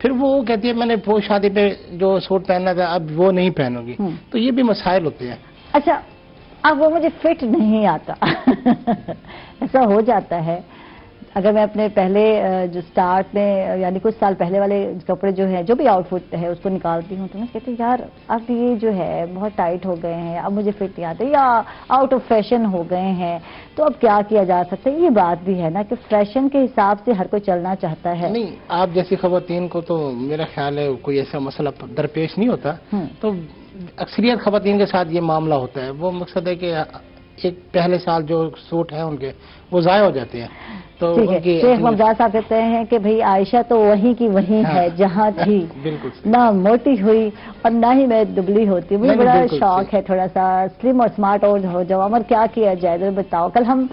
پھر وہ کہتی ہے میں نے وہ شادی پہ جو سوٹ پہننا تھا اب وہ نہیں پہنوں گی. تو یہ بھی مسائل ہوتے ہیں. اچھا اب وہ مجھے فٹ نہیں آتا ایسا ہو جاتا ہے. اگر میں اپنے پہلے جو سٹارٹ میں یعنی کچھ سال پہلے والے کپڑے جو ہیں جو بھی آؤٹ فٹ ہے اس کو نکالتی ہوں تو میں کہتی ہوں یار اب یہ جو ہے بہت ٹائٹ ہو گئے ہیں, اب مجھے فٹ نہیں آتے یا آؤٹ آف فیشن ہو گئے ہیں, تو اب کیا کیا جا سکتا ہے. یہ بات بھی ہے نا کہ فیشن کے حساب سے ہر کوئی چلنا چاہتا ہے. نہیں آپ جیسی خواتین کو تو میرا خیال ہے کوئی ایسا مسئلہ درپیش نہیں ہوتا. تو اکثریت خواتین کے ساتھ یہ معاملہ ہوتا ہے. وہ مقصد ہے کہ ایک پہلے سال جو سوٹ ہیں ان کے وہ ضائع ہو جاتے ہیں. تو شیخ ممتاز صاحب کہتے ہیں کہ بھئی عائشہ تو وہی کی وہی ہے جہاں تھی, نہ موٹی ہوئی اور نہ ہی میں دبلی ہوتی. مجھے بڑا شوق ہے تھوڑا سا سلم اور سمارٹ اور ہو جاؤ. عمر کیا کیا جائے ذرا بتاؤ. کل ہم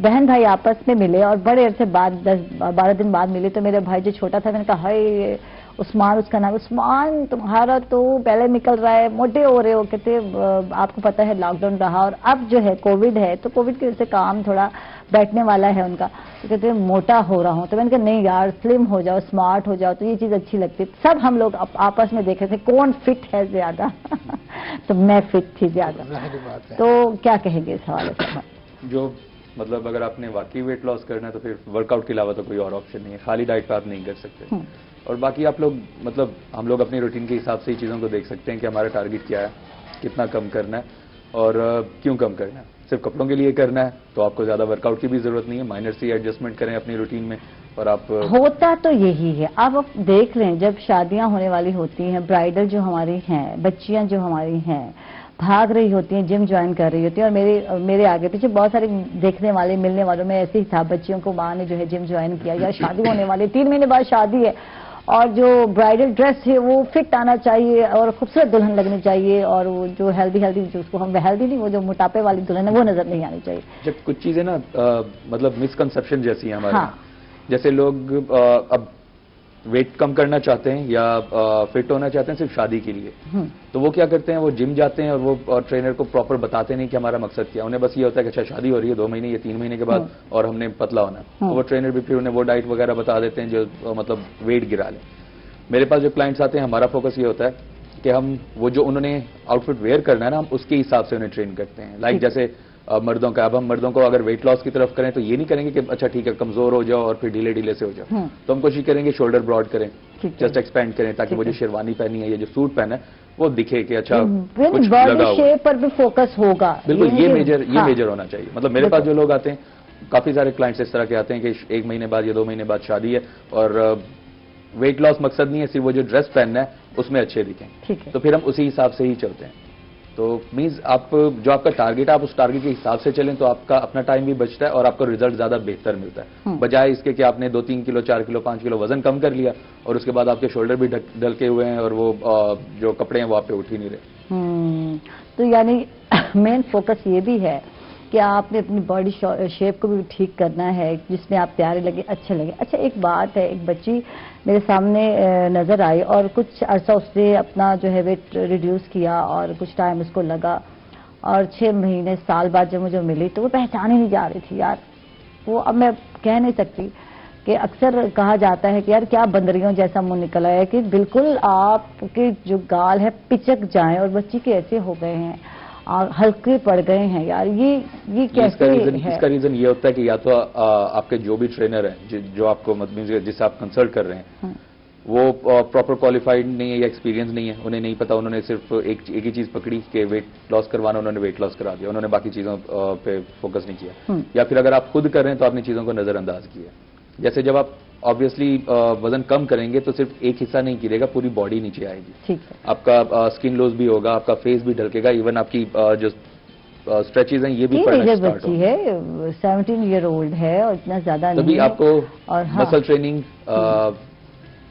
بہن بھائی آپس میں ملے اور بڑے عرصے بعد 10-12 دن بعد ملے تو میرے بھائی جو چھوٹا تھا میں نے کہا ہائے عثمان, اس کا نام عثمان, تمہارا تو پہلے نکل رہا ہے, موٹے ہو رہے ہو. کہتے آپ کو پتا ہے لاک ڈاؤن رہا اور اب جو ہے کووڈ ہے تو کووڈ کی وجہ سے کام تھوڑا بیٹھنے والا ہے ان کا. تو کہتے ہیں موٹا ہو رہا ہوں. تو میں نے کہا نہیں یار سلم ہو جاؤ, اسمارٹ ہو جاؤ, تو یہ چیز اچھی لگتی. سب ہم لوگ آپس میں دیکھ رہے تھے کون فٹ ہے زیادہ تو میں فٹ تھی زیادہ. تو کیا کہیں گے اس حوالے سے؟ جو مطلب اگر آپ نے واقعی ویٹ لاس کرنا ہے تو پھر ورک آؤٹ کے علاوہ تو کوئی اور آپشن نہیں ہے. خالی ڈائٹ پہ آپ نہیں کر سکتے. اور باقی آپ لوگ مطلب ہم لوگ اپنی روٹین کے حساب سے ہی چیزوں کو دیکھ سکتے ہیں کہ ہمارا ٹارگیٹ کیا ہے, کتنا کم کرنا ہے اور کیوں کم کرنا ہے. صرف کپڑوں کے لیے کرنا ہے تو آپ کو زیادہ ورک آؤٹ کی بھی ضرورت نہیں ہے. مائنر سی ایڈجسٹمنٹ کریں اپنی روٹین میں اور آپ ہوتا تو یہی ہے. آپ دیکھ رہے ہیں جب شادیاں ہونے والی ہوتی ہیں, برائڈل جو ہماری ہیں, بچیاں جو ہماری ہیں بھاگ رہی ہوتی ہیں, جم جوائن کر رہی ہوتی ہیں. اور میرے آگے پیچھے بہت سارے دیکھنے والے ملنے والوں میں ایسے ہی تھا, بچیوں کو ماں نے جو ہے جم جوائن کیا یا شادی ہونے والی 3 مہینے بعد شادی ہے اور جو برائڈل ڈریس ہے وہ فٹ آنا چاہیے اور خوبصورت دلہن لگنی چاہیے, اور وہ جو ہیلدی جو اس کو ہم ہیلدی نہیں, وہ جو موٹاپے والی دلہن ہے وہ نظر نہیں آنی چاہیے. جب کچھ چیزیں نا مطلب مسکنسپشن جیسی ہیں ہمارے, جیسے لوگ اب ویٹ کم کرنا چاہتے ہیں یا فٹ ہونا چاہتے ہیں صرف شادی کے لیے, تو وہ کیا کرتے ہیں, وہ جم جاتے ہیں اور وہ ٹرینر کو پراپر بتاتے نہیں کہ ہمارا مقصد کیا. انہیں بس یہ ہوتا ہے کہ اچھا شادی ہو رہی ہے 2 مہینے یا 3 مہینے کے بعد اور ہم نے پتلا ہونا ہے. تو وہ ٹرینر بھی پھر انہیں وہ ڈائٹ وغیرہ بتا دیتے ہیں جو مطلب ویٹ گرا لیں. میرے پاس جو کلائنٹس آتے ہیں ہمارا فوکس یہ ہوتا ہے کہ ہم وہ جو انہوں نے آؤٹ فٹ ویئر کرنا ہے نا, ہم اس کے حساب سے انہیں ٹرین کرتے ہیں. لائک جیسے مردوں کا, اب ہم مردوں کو اگر ویٹ لاس کی طرف کریں تو یہ نہیں کریں گے کہ اچھا ٹھیک ہے کمزور ہو جاؤ اور پھر ڈھیلے سے ہو جاؤ. تو ہم کوشش کریں گے شولڈر براڈ کریں, چیسٹ ایکسپینڈ کریں تاکہ وہ جو شیروانی پہنی ہے یا جو سوٹ پہنا ہے وہ دکھے کہ اچھا کچھ لگا ہوا. پر بھی فوکس ہوگا. بالکل یہ میجر ہونا چاہیے. مطلب میرے پاس جو لوگ آتے ہیں, کافی سارے کلائنٹس اس طرح کے آتے ہیں کہ 1 مہینے بعد یا 2 مہینے بعد شادی ہے اور ویٹ لاس مقصد نہیں ہے, صرف وہ جو ڈریس پہننا ہے اس میں اچھے دکھیں. تو پھر ہم اسی حساب سے ہی چلتے ہیں. تو مینز آپ جو آپ کا ٹارگیٹ ہے آپ اس ٹارگیٹ کے حساب سے چلیں تو آپ کا اپنا ٹائم بھی بچتا ہے اور آپ کو ریزلٹ زیادہ بہتر ملتا ہے, بجائے اس کے کہ آپ نے 2-3 کلو 4 کلو 5 کلو وزن کم کر لیا اور اس کے بعد آپ کے شولڈر بھی ڈھلکے ہوئے ہیں اور وہ جو کپڑے ہیں وہ آپ پہ اٹھ ہی نہیں رہے. تو یعنی مین فوکس یہ بھی ہے کہ آپ نے اپنی باڈی شیپ کو بھی ٹھیک کرنا ہے جس میں آپ پیارے لگے, اچھے لگے. اچھا ایک بات ہے, ایک بچی میرے سامنے نظر آئی اور کچھ عرصہ اس نے اپنا جو ہے ویٹ ریڈیوس کیا اور کچھ ٹائم اس کو لگا اور 6 مہینے سال بعد جب مجھے ملی تو وہ پہچان ہی نہیں جا رہی تھی یار. وہ اب میں کہہ نہیں سکتی کہ اکثر کہا جاتا ہے کہ یار کیا بندریوں جیسا منہ نکلا ہے کہ بالکل آپ کے جو گال ہے پچک جائیں اور بچی کے ایسے ہو گئے ہیں, ہلکے پڑ گئے ہیں یار. یہ کیسے ہے؟ اس کا ریزن یہ ہوتا ہے کہ یا تو آپ کے جو بھی ٹرینر ہیں جو آپ کو جس سے آپ کنسلٹ کر رہے ہیں وہ پراپر کوالیفائڈ نہیں ہے یا ایکسپیرینس نہیں ہے, انہیں نہیں پتا, انہوں نے صرف ایک ہی چیز پکڑی کہ ویٹ لاس کروانا, انہوں نے ویٹ لاس کرا دیا, انہوں نے باقی چیزوں پہ فوکس نہیں کیا. یا پھر اگر آپ خود کر رہے ہیں تو آپ نے چیزوں کو نظر انداز کیا. جیسے جب آپ آبویسلی وزن کم کریں گے تو صرف ایک حصہ نہیں گرے گا, پوری باڈی نیچے آئے گی, آپ کا اسکن لوز بھی ہوگا, آپ کا فیس بھی ڈھلکے گا, ایون آپ کی جو اسٹریچز ہیں یہ بھی پڑنا اسٹارٹ ہوگی. ہے 17 ایئر اولڈ ہے اور اتنا زیادہ نہیں, تبھی آپ کو مسل ٹریننگ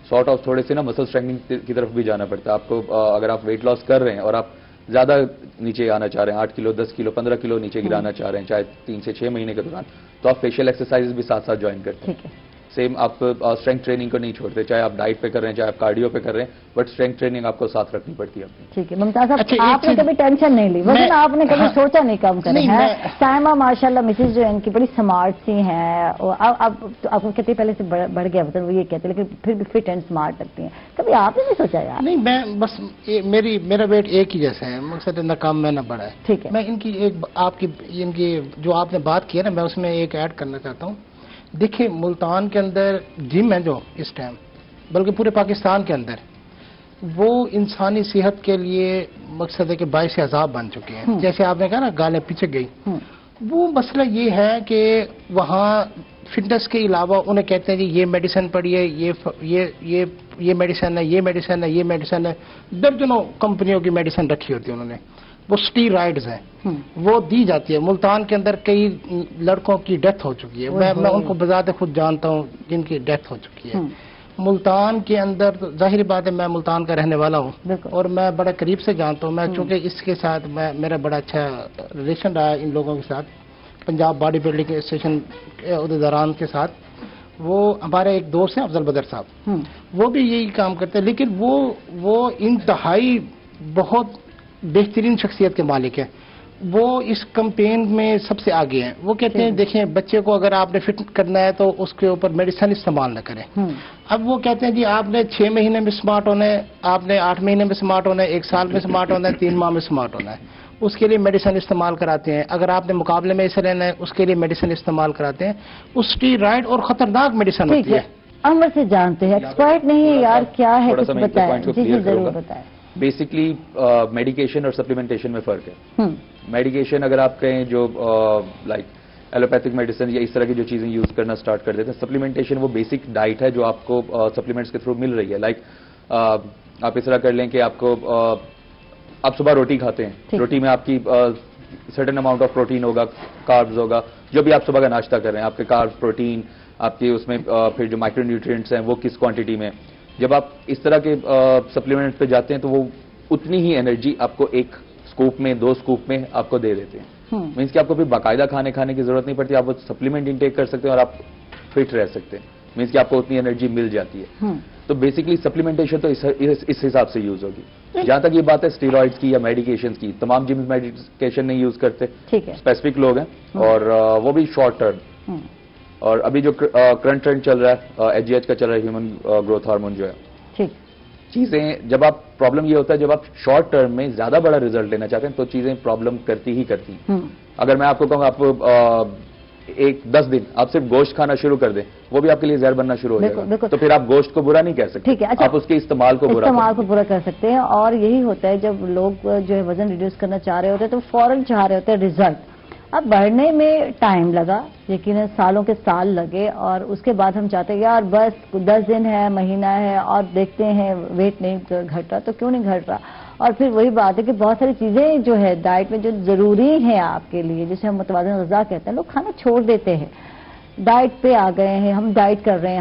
سارٹ آف تھوڑے سے نا مسل اسٹرینتھنگ کی طرف بھی جانا پڑتا ہے. آپ کو اگر آپ ویٹ لاس کر رہے ہیں اور آپ زیادہ نیچے آنا چاہ رہے ہیں, 8 کلو 10 کلو 15 کلو نیچے گرانا چاہ رہے ہیں چاہے 3 سے 6 مہینے کے دوران, تو آپ فیشیل ایکسرسائز بھی ساتھ ساتھ جوائن کرتے ہیں. سیم آپ اسٹرینتھ ٹریننگ کو نہیں چھوڑتے, چاہے آپ ڈائٹ پہ کر رہے ہیں, چاہے آپ کارڈیو پہ کر رہے ہیں, بٹ اسٹرینتھ ٹریننگ آپ کو ساتھ رکھنی پڑتی ہے اپنی. ٹھیک ہے ممتاز صاحب, آپ نے کبھی ٹینشن نہیں لی, وزن آپ نے کبھی سوچا نہیں کم کرنا ہے؟ سائمہ ماشاءاللہ مسز جو ان کی بڑی سمارٹ سی ہیں, اب آپ کو کہتے پہلے سے بڑھ گیا وزن, وہ یہ کہتے ہیں لیکن پھر بھی فٹ اینڈ سمارٹ لگتی ہیں, کبھی آپ نے نہیں سوچا یار؟ نہیں, میں بس میرا ویٹ ایک ہی جیسا ہے, مقصد نہ کم میں نہ بڑا ہے. ٹھیک ہے, میں ان کی ایک آپ کی ان کی جو آپ نے بات کی ہے نا, میں اس میں ایک ایڈ کرنا چاہتا ہوں. دیکھیں ملتان کے اندر جم ہے جو اس ٹائم, بلکہ پورے پاکستان کے اندر, وہ انسانی صحت کے لیے مقصد ہے کہ باعث عذاب بن چکے ہیں. جیسے آپ نے کہا نا گالیں پیچھے گئی, وہ مسئلہ یہ ہے کہ وہاں فٹنس کے علاوہ انہیں کہتے ہیں جی یہ میڈیسن پڑھیے, یہ میڈیسن ہے, یہ میڈیسن ہے, یہ میڈیسن ہے, درجنوں کمپنیوں کی میڈیسن رکھی ہوتی ہے انہوں نے. وہ اسٹیرائڈز ہیں, وہ دی جاتی ہے. ملتان کے اندر کئی لڑکوں کی ڈیتھ ہو چکی ہے, میں ان کو بذات خود جانتا ہوں جن کی ڈیتھ ہو چکی ہے. ملتان کے اندر ظاہر بات ہے, میں ملتان کا رہنے والا ہوں اور میں بڑا قریب سے جانتا ہوں. میں چونکہ اس کے ساتھ میرا بڑا اچھا ریلیشن رہا ہے ان لوگوں کے ساتھ, پنجاب باڈی بلڈنگ اسٹیشن عہدیداران کے ساتھ. وہ ہمارے ایک دوست ہیں افضل بدر صاحب, وہ بھی یہی کام کرتے ہیں, لیکن وہ انتہائی بہت بہترین شخصیت کے مالک ہیں. وہ اس کمپین میں سب سے آگے ہیں. وہ کہتے ہیں دیکھیں بچے کو اگر آپ نے فٹ کرنا ہے تو اس کے اوپر میڈیسن استعمال نہ کریں. اب وہ کہتے ہیں جی آپ نے 6 مہینے میں سمارٹ ہونا ہے, آپ نے 8 مہینے میں سمارٹ ہونا ہے, 1 سال میں سمارٹ ہونا ہے, 3 ماہ میں سمارٹ ہونا ہے. اس کے لیے میڈیسن استعمال کراتے ہیں. اگر آپ نے مقابلے میں ایسے لینا ہے اس کے لیے میڈیسن استعمال کراتے ہیں. وہ اسٹیرائڈ اور خطرناک میڈیسن ہوتی ہے. عمر سے جانتے ہیں, ایکسپرٹ نہیں یار, کیا ہے کچھ بتائیں. جی ضرور بتائیں. بیسکلی میڈیکیشن اور سپلیمنٹیشن میں فرق ہے. میڈیکیشن اگر آپ کہیں جو لائک ایلوپیتھک میڈیسن یا اس طرح کی جو چیزیں یوز کرنا سٹارٹ کر دیتے ہیں. سپلیمنٹیشن وہ بیسک ڈائٹ ہے جو آپ کو سپلیمنٹس کے تھرو مل رہی ہے. لائک آپ اس طرح کر لیں کہ آپ صبح روٹی کھاتے ہیں, روٹی میں آپ کی سرٹن اماؤنٹ آف پروٹین ہوگا, کاربز ہوگا, جو بھی آپ صبح کا ناشتہ کر رہے ہیں آپ کے کاربز, پروٹین, آپ کے اس میں پھر جو مائکرو نیوٹرینٹس ہیں وہ کس کوانٹٹی میں. جب آپ اس طرح کے سپلیمنٹ پہ جاتے ہیں تو وہ اتنی ہی انرجی آپ کو 1 سکوپ میں 2 سکوپ میں آپ کو دے دیتے ہیں. مینس کہ آپ کو پھر باقاعدہ کھانے کی ضرورت نہیں پڑتی, آپ وہ سپلیمنٹ انٹیک کر سکتے ہیں اور آپ فٹ رہ سکتے ہیں. مینس کہ آپ کو اتنی انرجی مل جاتی ہے. تو بیسکلی سپلیمنٹیشن تو اس حساب سے یوز ہوگی. جہاں تک یہ بات ہے اسٹیرائڈز کی یا میڈیکیشنز کی, تمام جم میڈیکیشن نہیں یوز کرتے, اسپیسیفک لوگ ہیں اور وہ بھی شارٹ ٹرم. اور ابھی جو کرنٹ ٹرینڈ چل رہا ہے HGH کا چل رہا ہے, ہیومن گروتھ ہارمون جو ہے, چیزیں جب آپ پرابلم یہ ہوتا ہے جب آپ شارٹ ٹرم میں زیادہ بڑا ریزلٹ لینا چاہتے ہیں تو چیزیں پرابلم کرتی ہی کرتی ہیں. اگر میں آپ کو کہوں آپ 10 دن آپ صرف گوشت کھانا شروع کر دیں, وہ بھی آپ کے لیے زہر بننا شروع ہو جائے گا, تو پھر آپ گوشت کو برا نہیں کہہ سکتے. آپ اس کے استعمال کو برا کر سکتے ہیں. اور یہی ہوتا ہے جب لوگ جو ہے وزن ریڈیوس کرنا چاہ رہے ہوتے ہیں تو فوراً چاہ رہے ہوتے ہیں ریزلٹ. اب بڑھنے میں ٹائم لگا, یقیناً سالوں کے سال لگے, اور اس کے بعد ہم چاہتے ہیں یار بس 10 دن ہے, مہینہ ہے, اور دیکھتے ہیں ویٹ نہیں گھٹ رہا, تو کیوں نہیں گھٹ رہا. اور پھر وہی بات ہے کہ بہت ساری چیزیں جو ہے ڈائٹ میں جو ضروری ہیں آپ کے لیے, جسے ہم متوازن غذا کہتے ہیں, لوگ کھانا چھوڑ دیتے ہیں. ڈائٹ پہ آ گئے ہیں, ہم ڈائٹ کر رہے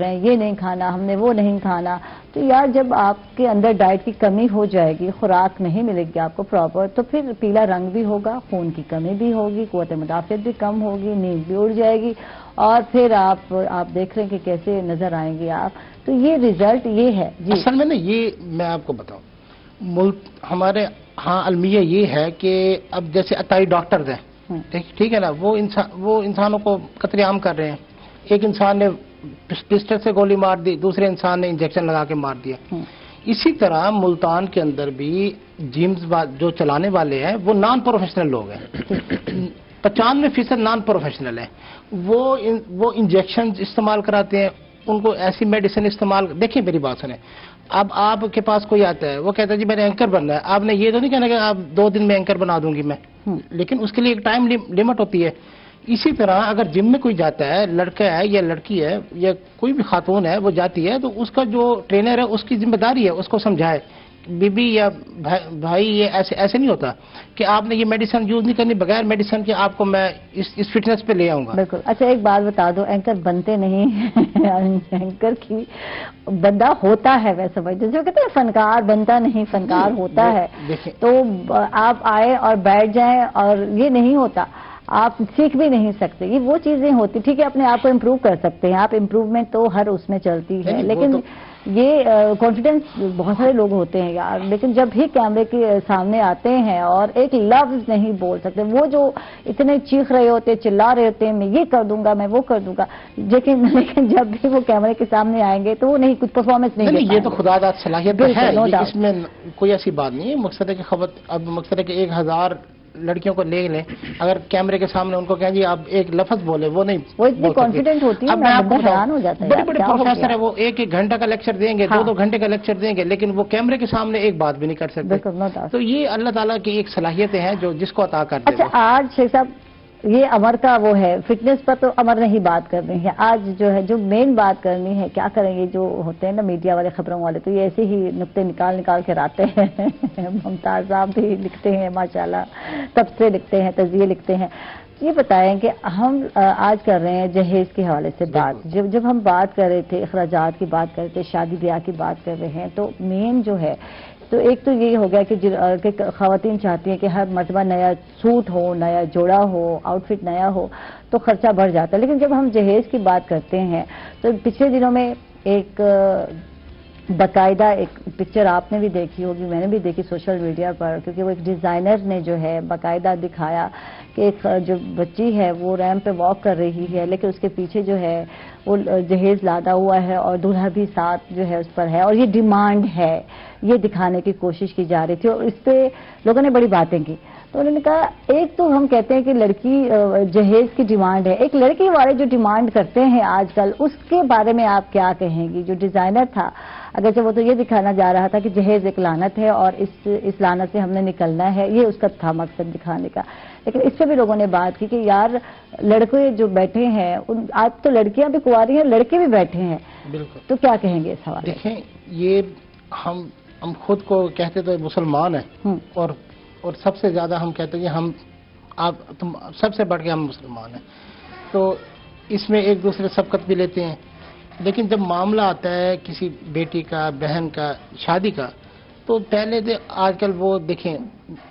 ہیں, یہ نہیں کھانا, ہم نے وہ نہیں کھانا. تو یار جب آپ کے اندر ڈائٹ کی کمی ہو جائے گی, خوراک نہیں ملے گی آپ کو پراپر, تو پھر پیلا رنگ بھی ہوگا, خون کی کمی بھی ہوگی, قوت مدافعت بھی کم ہوگی, نیند بھی اڑ جائے گی, اور پھر آپ دیکھ رہے ہیں کہ کیسے نظر آئیں گے آپ. تو یہ ریزلٹ یہ ہے. اصل میں نا یہ میں آپ کو بتاؤں, ہمارے ہاں المیہ یہ ہے کہ اب جیسے عطائی ڈاکٹرز ہیں, ٹھیک ہے نا, وہ انسانوں کو قتل عام کر رہے ہیں. ایک انسان نے پسٹل سے گولی مار دی, دوسرے انسان نے انجیکشن لگا کے مار دیا. اسی طرح ملتان کے اندر بھی جمز جو چلانے والے ہیں وہ نان پروفیشنل لوگ ہیں. 95% نان پروفیشنل ہیں. وہ انجیکشن استعمال کراتے ہیں, ان کو ایسی میڈیسن استعمال. دیکھیں میری بات سنیں, اب آپ کے پاس کوئی آتا ہے, وہ کہتا ہے جی میں نے اینکر بننا ہے, آپ نے یہ تو نہیں کہنا کہ آپ 2 دن میں اینکر بنا دوں گی میں, لیکن اس کے لیے ایک ٹائم لمٹ ہوتی ہے. اسی طرح اگر جم میں کوئی جاتا ہے, لڑکا ہے یا لڑکی ہے یا کوئی بھی خاتون ہے, وہ جاتی ہے, تو اس کا جو ٹرینر ہے اس کی ذمہ داری ہے اس کو سمجھائے, بی بی یا بھائی یہ ایسے نہیں ہوتا کہ آپ نے یہ میڈیسن یوز نہیں کرنی, بغیر میڈیسن کے آپ کو میں اس فٹنس پہ لے آؤں گا. بالکل. اچھا ایک بات بتا دو, اینکر بنتے نہیں اینکر کی بندہ ہوتا ہے, ویسے بھائی جو کہتے ہیں فنکار بنتا نہیں, فنکار ہوتا ہے. تو آپ آئے اور بیٹھ جائیں, اور یہ نہیں ہوتا. آپ سیکھ بھی نہیں سکتے. یہ وہ چیزیں ہوتی, ٹھیک ہے اپنے آپ کو امپروو کر سکتے ہیں آپ, امپروومنٹ تو ہر اس میں چلتی ہے, لیکن یہ کانفیڈنس بہت سارے لوگ ہوتے ہیں یار, لیکن جب بھی کیمرے کے سامنے آتے ہیں اور ایک لفظ نہیں بول سکتے, وہ جو اتنے چیخ رہے ہوتے ہیں, چلا رہے ہوتے ہیں, میں یہ کر دوں گا, میں وہ کر دوں گا, لیکن جب بھی وہ کیمرے کے سامنے آئیں گے تو وہ نہیں, کچھ پرفارمنس نہیں. یہ تو خدا داد صلاحیت ہے, اس میں کوئی ایسی بات نہیں ہے. مقصد ہے کہ اب مقصد ہے کہ 1000 لڑکیوں کو لے لیں, اگر کیمرے کے سامنے ان کو کہیں جی آپ ایک لفظ بولے, وہ نہیں, وہ اتنی کانفیڈنٹ ہوتی ہے, حیران ہو جاتا ہے. بڑے بڑے پروفیسر ہیں, وہ 1-1 گھنٹہ کا لیکچر دیں گے, 2-2 گھنٹے کا لیکچر دیں گے, لیکن وہ کیمرے کے سامنے ایک بات بھی نہیں کر سکتے. تو یہ اللہ تعالیٰ کی ایک صلاحیتیں ہیں جو جس کو عطا کرتے ہیں. اچھا آج شیخ صاحب یہ امر کا وہ ہے, فٹنس پر تو امر نہیں بات کرنی ہے, آج جو ہے جو مین بات کرنی ہے, کیا کریں گے جو ہوتے ہیں نا میڈیا والے, خبروں والے, تو یہ ایسے ہی نقطے نکال کے آتے ہیں. ممتاز صاحب بھی لکھتے ہیں ماشاءاللہ, تبصرے لکھتے ہیں, تجزیے لکھتے ہیں. یہ بتائیں کہ ہم آج کر رہے ہیں جہیز کے حوالے سے بات, جب ہم بات کر رہے تھے, اخراجات کی بات کر رہے تھے, شادی بیاہ کی بات کر رہے ہیں, تو مین جو ہے تو ایک تو یہ ہو گیا کہ خواتین چاہتی ہیں کہ ہر مرتبہ نیا سوٹ ہو, نیا جوڑا ہو, آؤٹ فٹ نیا ہو, تو خرچہ بڑھ جاتا ہے. لیکن جب ہم جہیز کی بات کرتے ہیں تو پچھلے دنوں میں ایک باقاعدہ ایک پکچر آپ نے بھی دیکھی ہوگی, میں نے بھی دیکھی سوشل میڈیا پر, کیونکہ وہ ایک ڈیزائنر نے جو ہے باقاعدہ دکھایا کہ ایک جو بچی ہے وہ ریمپ پہ واک کر رہی ہے, لیکن اس کے پیچھے جو ہے وہ جہیز لادا ہوا ہے اور دولہا بھی ساتھ جو ہے اس پر ہے, اور یہ ڈیمانڈ ہے, یہ دکھانے کی کوشش کی جا رہی تھی, اور اس پہ لوگوں نے بڑی باتیں کی. تو انہوں نے کہا ایک تو ہم کہتے ہیں کہ لڑکی جہیز کی ڈیمانڈ ہے, ایک لڑکی والے جو ڈیمانڈ کرتے ہیں آج کل, اس کے بارے میں آپ کیا کہیں گی؟ جو ڈیزائنر تھا اگرچہ وہ تو یہ دکھانا جا رہا تھا کہ جہیز ایک لعنت ہے اور اس لعنت سے ہم نے نکلنا ہے, یہ اس کا تھا مقصد دکھانے کا, لیکن اس پہ بھی لوگوں نے بات کی کہ یار لڑکے جو بیٹھے ہیں, آج تو لڑکیاں بھی کنواری ہیں, لڑکے بھی بیٹھے ہیں, بالکل, تو کیا کہیں گے اس حوالے؟ دیکھیں یہ ہم خود کو کہتے تو مسلمان ہیں, اور سب سے زیادہ ہم کہتے ہیں کہ تم سب سے بڑھ کے ہم مسلمان ہیں, تو اس میں ایک دوسرے سبقت بھی لیتے ہیں. لیکن جب معاملہ آتا ہے کسی بیٹی کا, بہن کا, شادی کا, تو پہلے آج کل وہ دیکھیں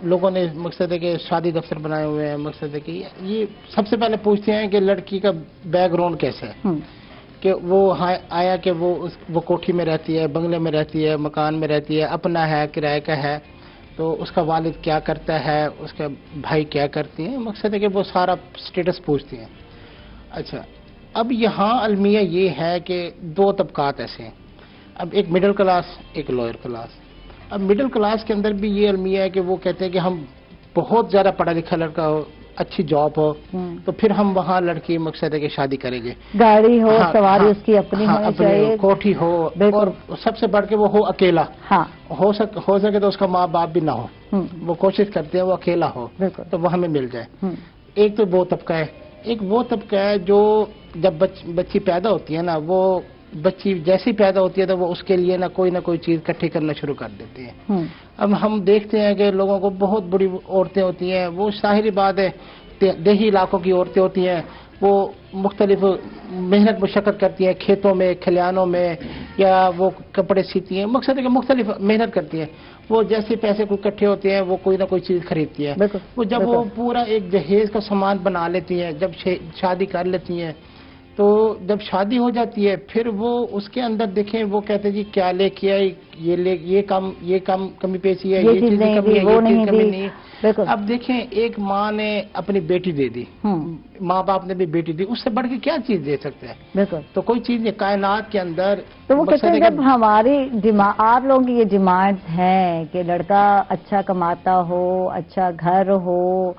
لوگوں نے مقصد ہے کہ شادی دفتر بنائے ہوئے ہیں, مقصد ہے کہ یہ سب سے پہلے پوچھتے ہیں کہ لڑکی کا بیک گراؤنڈ کیسا ہے, کہ وہ آیا کہ وہ کوٹھی میں رہتی ہے, بنگلے میں رہتی ہے, مکان میں رہتی ہے, اپنا ہے, کرائے کا ہے, تو اس کا والد کیا کرتا ہے, اس کا بھائی کیا کرتی ہیں, مقصد ہے کہ وہ سارا سٹیٹس پوچھتی ہیں. اچھا اب یہاں المیہ یہ ہے کہ 2 طبقات ایسے ہیں, اب ایک مڈل کلاس, ایک لوئر کلاس. اب مڈل کلاس کے اندر بھی یہ المیہ ہے کہ وہ کہتے ہیں کہ ہم بہت زیادہ پڑھا لکھا لڑکا ہو, اچھی جاب ہو, تو پھر ہم وہاں لڑکی مقصد ہے کہ شادی کریں گے, گاڑی ہو, سواری اس کی اپنی ہونی چاہیے, کوٹھی ہو, اور سب سے بڑھ کے وہ ہو اکیلا, ہو سکے تو اس کا ماں باپ بھی نہ ہو, وہ کوشش کرتے ہیں وہ اکیلا ہو, تو وہ ہمیں مل جائے. ایک تو وہ طبقہ ہے. ایک وہ طبقہ ہے جو جب بچی پیدا ہوتی ہے نا, وہ بچی جیسی پیدا ہوتی ہے تو وہ اس کے لیے نہ کوئی چیز اکٹھی کرنا شروع کر دیتے ہیں. اب ہم دیکھتے ہیں کہ لوگوں کو بہت بڑی عورتیں ہوتی ہیں, وہ ظاہری بات ہے دیہی علاقوں کی عورتیں ہوتی ہیں, وہ مختلف محنت مشقت کرتی ہیں, کھیتوں میں, کھلیانوں میں, یا وہ کپڑے سیتی ہیں, مقصد ہے کہ مختلف محنت کرتی ہیں. وہ جیسے پیسے کو اکٹھے ہوتے ہیں وہ کوئی نہ کوئی چیز خریدتی ہے. وہ جب وہ پورا ایک جہیز کا سامان بنا لیتی ہیں, جب شادی کر لیتی ہیں, تو جب شادی ہو جاتی ہے پھر وہ اس کے اندر دیکھیں وہ کہتے ہیں جی کیا لے کے آئی, یہ کم کمی پیشی ہے, یہ چیز کمی ہے, یہ چیز کمی نہیں ہے. اب دیکھیں ایک ماں نے اپنی بیٹی دے دی, ماں باپ نے بھی بیٹی دی, اس سے بڑھ کے کیا چیز دے سکتے ہیں؟ تو کوئی چیز نہیں کائنات کے اندر. تو وہ کہتے ہیں جب ہماری آپ لوگوں کی یہ ڈیمانڈ ہے کہ لڑکا اچھا کماتا ہو, اچھا گھر ہو,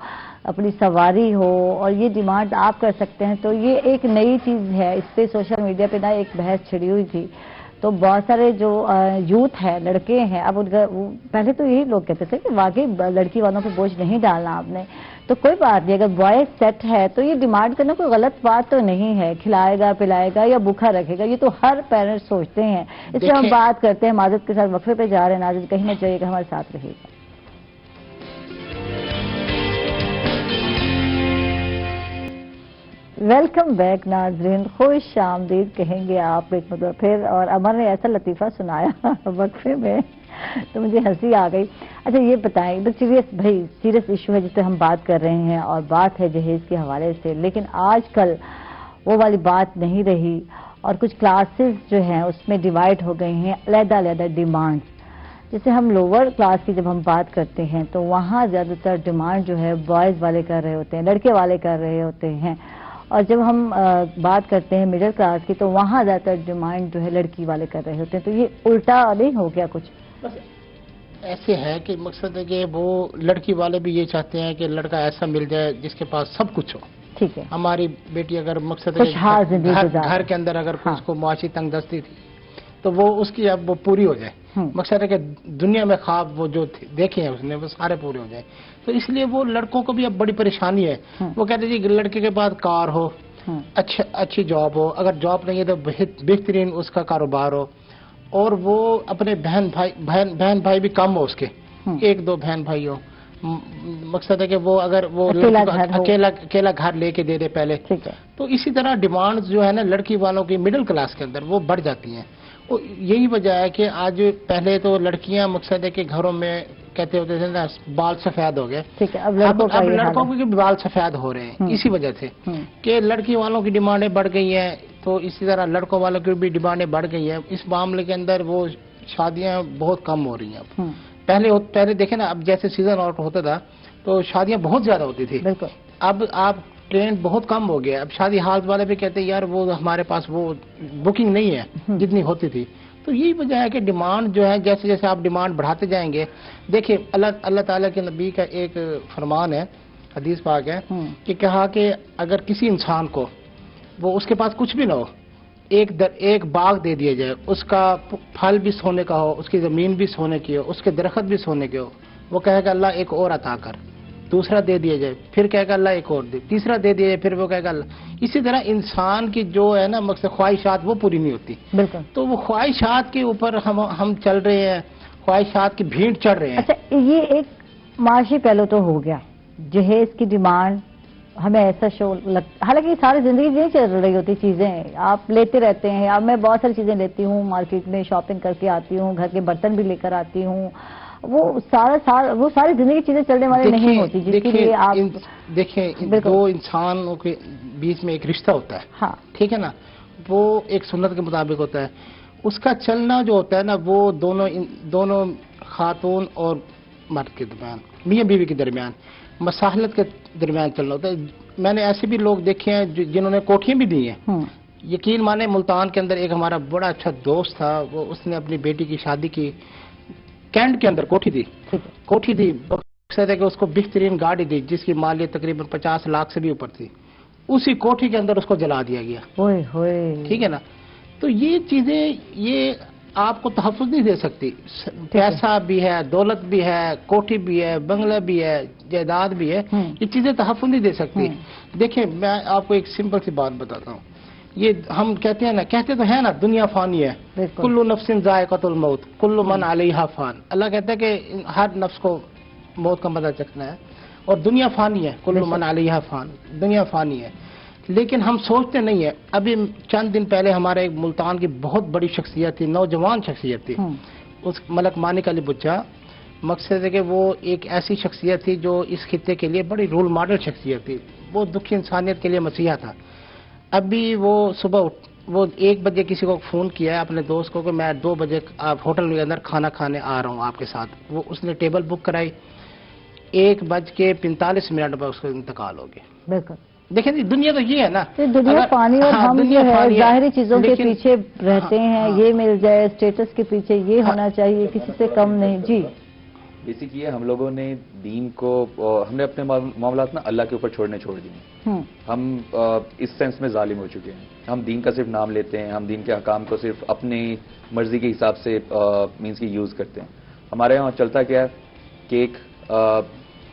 اپنی سواری ہو, اور یہ ڈیمانڈ آپ کر سکتے ہیں, تو یہ ایک نئی چیز ہے. اس پہ سوشل میڈیا پہ ایک بحث چھڑی ہوئی تھی, تو بہت سارے جو یوتھ ہے, لڑکے ہیں, اب پہلے تو یہی لوگ کہتے تھے کہ واقعی لڑکی والوں پہ بوجھ نہیں ڈالنا آپ نے, تو کوئی بات نہیں, اگر بوائے سیٹ ہے تو یہ ڈیمانڈ کرنا کوئی غلط بات تو نہیں ہے, کھلائے گا پلائے گا یا بھوکا رکھے گا, یہ تو ہر پیرنٹس سوچتے ہیں. اس پہ ہم بات کرتے ہیں, معذرت کے ساتھ وقفے پہ جا رہے ہیں. ناظرین کہیں نہ چاہیے کہ ہمارے ساتھ رہیے گا. ویلکم بیک ناظرین, خوش آمدید کہیں گے آپ ایک مطلب پھر. اور امر نے ایسا لطیفہ سنایا وقفے میں تو مجھے ہنسی آ گئی. اچھا یہ بتائیں، سیریس ایشو ہے جس پہ ہم بات کر رہے ہیں اور بات ہے جہیز کے حوالے سے، لیکن آج کل وہ والی بات نہیں رہی اور کچھ کلاسز جو ہیں اس میں ڈیوائیڈ ہو گئی ہیں، علیحدہ ڈیمانڈز. جیسے ہم لوور کلاس کی جب ہم بات کرتے ہیں تو وہاں زیادہ تر ڈیمانڈ جو ہے بوائز والے کر رہے ہوتے ہیں، لڑکے والے کر رہے ہوتے ہیں، اور جب ہم بات کرتے ہیں مڈل کلاس کی تو وہاں زیادہ تر ڈیمانڈ جو ہے لڑکی والے کر رہے ہوتے ہیں. تو یہ الٹا نہیں ہو گیا کچھ؟ ایسے ہے کہ مقصد ہے کہ وہ لڑکی والے بھی یہ چاہتے ہیں کہ لڑکا ایسا مل جائے جس کے پاس سب کچھ ہو. ٹھیک ہے. ہماری بیٹی اگر مقصد ہے گھر کے اندر اگر اس کو معاشی تنگ دستی تھی تو وہ اس کی اب وہ پوری ہو جائے. مقصد ہے کہ دنیا میں خواب وہ جو دیکھے ہیں اس نے وہ سارے پورے ہو جائیں. تو اس لیے وہ لڑکوں کو بھی اب بڑی پریشانی ہے. وہ کہتے ہیں جی لڑکے کے پاس کار ہو، اچھی جاب ہو، اگر جاب نہیں ہے تو بہترین اس کا کاروبار ہو، اور وہ اپنے بہن بھائی بھی کم ہو اس کے، 1-2 بہن بھائی ہو. مقصد ہے کہ وہ اگر وہ اکیلا گھر لے کے دے دے پہلے. تو اسی طرح ڈیمانڈ جو ہے نا لڑکی والوں کی مڈل کلاس کے اندر وہ بڑھ جاتی ہیں. یہی وجہ ہے کہ آج پہلے تو لڑکیاں مقصد ہے کہ گھروں میں کہتے ہوتے تھے نا بال سفید ہو گئے، اب لڑکوں کے بھی بال سفید ہو رہے ہیں اسی وجہ سے کہ لڑکی والوں کی ڈیمانڈیں بڑھ گئی ہیں. تو اسی طرح لڑکوں والوں کی بھی ڈیمانڈیں بڑھ گئی ہیں. اس معاملے کے اندر وہ شادیاں بہت کم ہو رہی ہیں. اب پہلے دیکھیں نا، اب جیسے سیزن آؤٹ ہوتا تھا تو شادیاں بہت زیادہ ہوتی تھی. اب آپ ٹرینڈ بہت کم ہو گیا. اب شادی ہال والے بھی کہتے ہیں یار وہ ہمارے پاس وہ بکنگ نہیں ہے جتنی ہوتی تھی. تو یہی وجہ ہے کہ ڈیمانڈ جو ہے جیسے جیسے آپ ڈیمانڈ بڑھاتے جائیں گے. دیکھیں اللہ تعالیٰ کے نبی کا ایک فرمان ہے، حدیث پاک ہے کہ کہا کہ اگر کسی انسان کو وہ اس کے پاس کچھ بھی نہ ہو، ایک باغ دے دیا جائے، اس کا پھل بھی سونے کا ہو، اس کی زمین بھی سونے کی ہو، اس کے درخت بھی سونے کے ہو، وہ کہے گا اللہ ایک اور عطا کر. دوسرا دے دیا جائے، پھر کہے گا اللہ ایک اور دے. تیسرا دے دیا جائے، پھر وہ کہے گا اللہ. اسی طرح انسان کی جو ہے نا مقصد خواہشات وہ پوری نہیں ہوتی. بالکل. تو وہ خواہشات کے اوپر ہم چل رہے ہیں، خواہشات کی بھیڑ چڑھ رہے ہیں. اچھا یہ ایک معاشی پہلو تو ہو گیا، جہیز کی ڈیمانڈ ہمیں ایسا حالانکہ ساری زندگی نہیں چل رہی ہوتی چیزیں، آپ لیتے رہتے ہیں. اب میں بہت ساری چیزیں لیتی ہوں مارکیٹ میں، شاپنگ کر کے آتی ہوں، گھر کے برتن بھی لے کر آتی ہوں. وہ ساری زندگی چیزیں چلنے والی نہیں ہوتی جس کے لیے آپ دیکھیں. دو انسانوں کے بیچ میں ایک رشتہ ہوتا ہے، ٹھیک ہے نا، وہ ایک سنت کے مطابق ہوتا ہے. اس کا چلنا جو ہوتا ہے نا وہ دونوں خاتون اور مرد کے درمیان، میاں بیوی کے درمیان، مساحلت کے درمیان چلنا ہوتا ہے. میں نے ایسے بھی لوگ دیکھے ہیں جنہوں نے کوٹھیاں بھی دی ہیں. یقین مانے ملتان کے اندر ایک ہمارا بڑا اچھا دوست تھا، وہ اس نے اپنی بیٹی کی شادی کی، کینٹ کے اندر کوٹھی دی. مقصد ہے کہ اس کو بہترین گاڑی دی جس کی مالیت تقریباً 50 لاکھ سے بھی اوپر تھی. اسی کوٹھی کے اندر اس کو جلا دیا گیا. ٹھیک ہے نا. تو یہ چیزیں یہ آپ کو تحفظ نہیں دے سکتی. پیسہ بھی ہے، دولت بھی ہے، کوٹھی بھی ہے، بنگلہ بھی ہے، جائیداد بھی ہے، یہ چیزیں تحفظ نہیں دے سکتی. دیکھیں میں آپ کو ایک سمپل سی بات بتاتا ہوں. یہ ہم کہتے ہیں نا، کہتے تو ہیں نا دنیا فانی ہے، کلو نفس ذائقۃ الموت کل من علیہا فان. اللہ کہتا ہے کہ ہر نفس کو موت کا مزہ چکھنا ہے اور دنیا فانی ہے، کل من علیہا فان، دنیا فانی ہے. لیکن ہم سوچتے نہیں ہیں. ابھی چند دن پہلے ہمارے ایک ملتان کی بہت بڑی شخصیت تھی، نوجوان شخصیت تھی، اس ملک مانک علی بچہ. مقصد ہے کہ وہ ایک ایسی شخصیت تھی جو اس خطے کے لیے بڑی رول ماڈل شخصیت تھی. وہ دکھی انسانیت کے لیے مسیحا تھا. ابھی وہ صبح وہ 1 بجے کسی کو فون کیا ہے اپنے دوست کو کہ میں 2 بجے آپ ہوٹل کے اندر کھانا کھانے آ رہا ہوں آپ کے ساتھ. وہ اس نے ٹیبل بک کرائی، 1:45 پر اس کا انتقال ہو گیا. بالکل. دیکھیں دنیا تو یہ ہے نا، دنیا پانی اور ہم جو ہے ظاہری چیزوں کے پیچھے رہتے ہیں. یہ مل جائے، اسٹیٹس کے پیچھے یہ ہونا چاہیے، کسی سے کم نہیں. جی بیسک یہ ہم لوگوں نے دین کو، ہم نے اپنے معاملات نا اللہ کے اوپر چھوڑ دیے. ہم اس سینس میں ظالم ہو چکے ہیں. ہم دین کا صرف نام لیتے ہیں، ہم دین کے احکام کو صرف اپنی مرضی کے حساب سے مینس کی یوز کرتے ہیں. ہمارے یہاں چلتا کیا ہے کہ ایک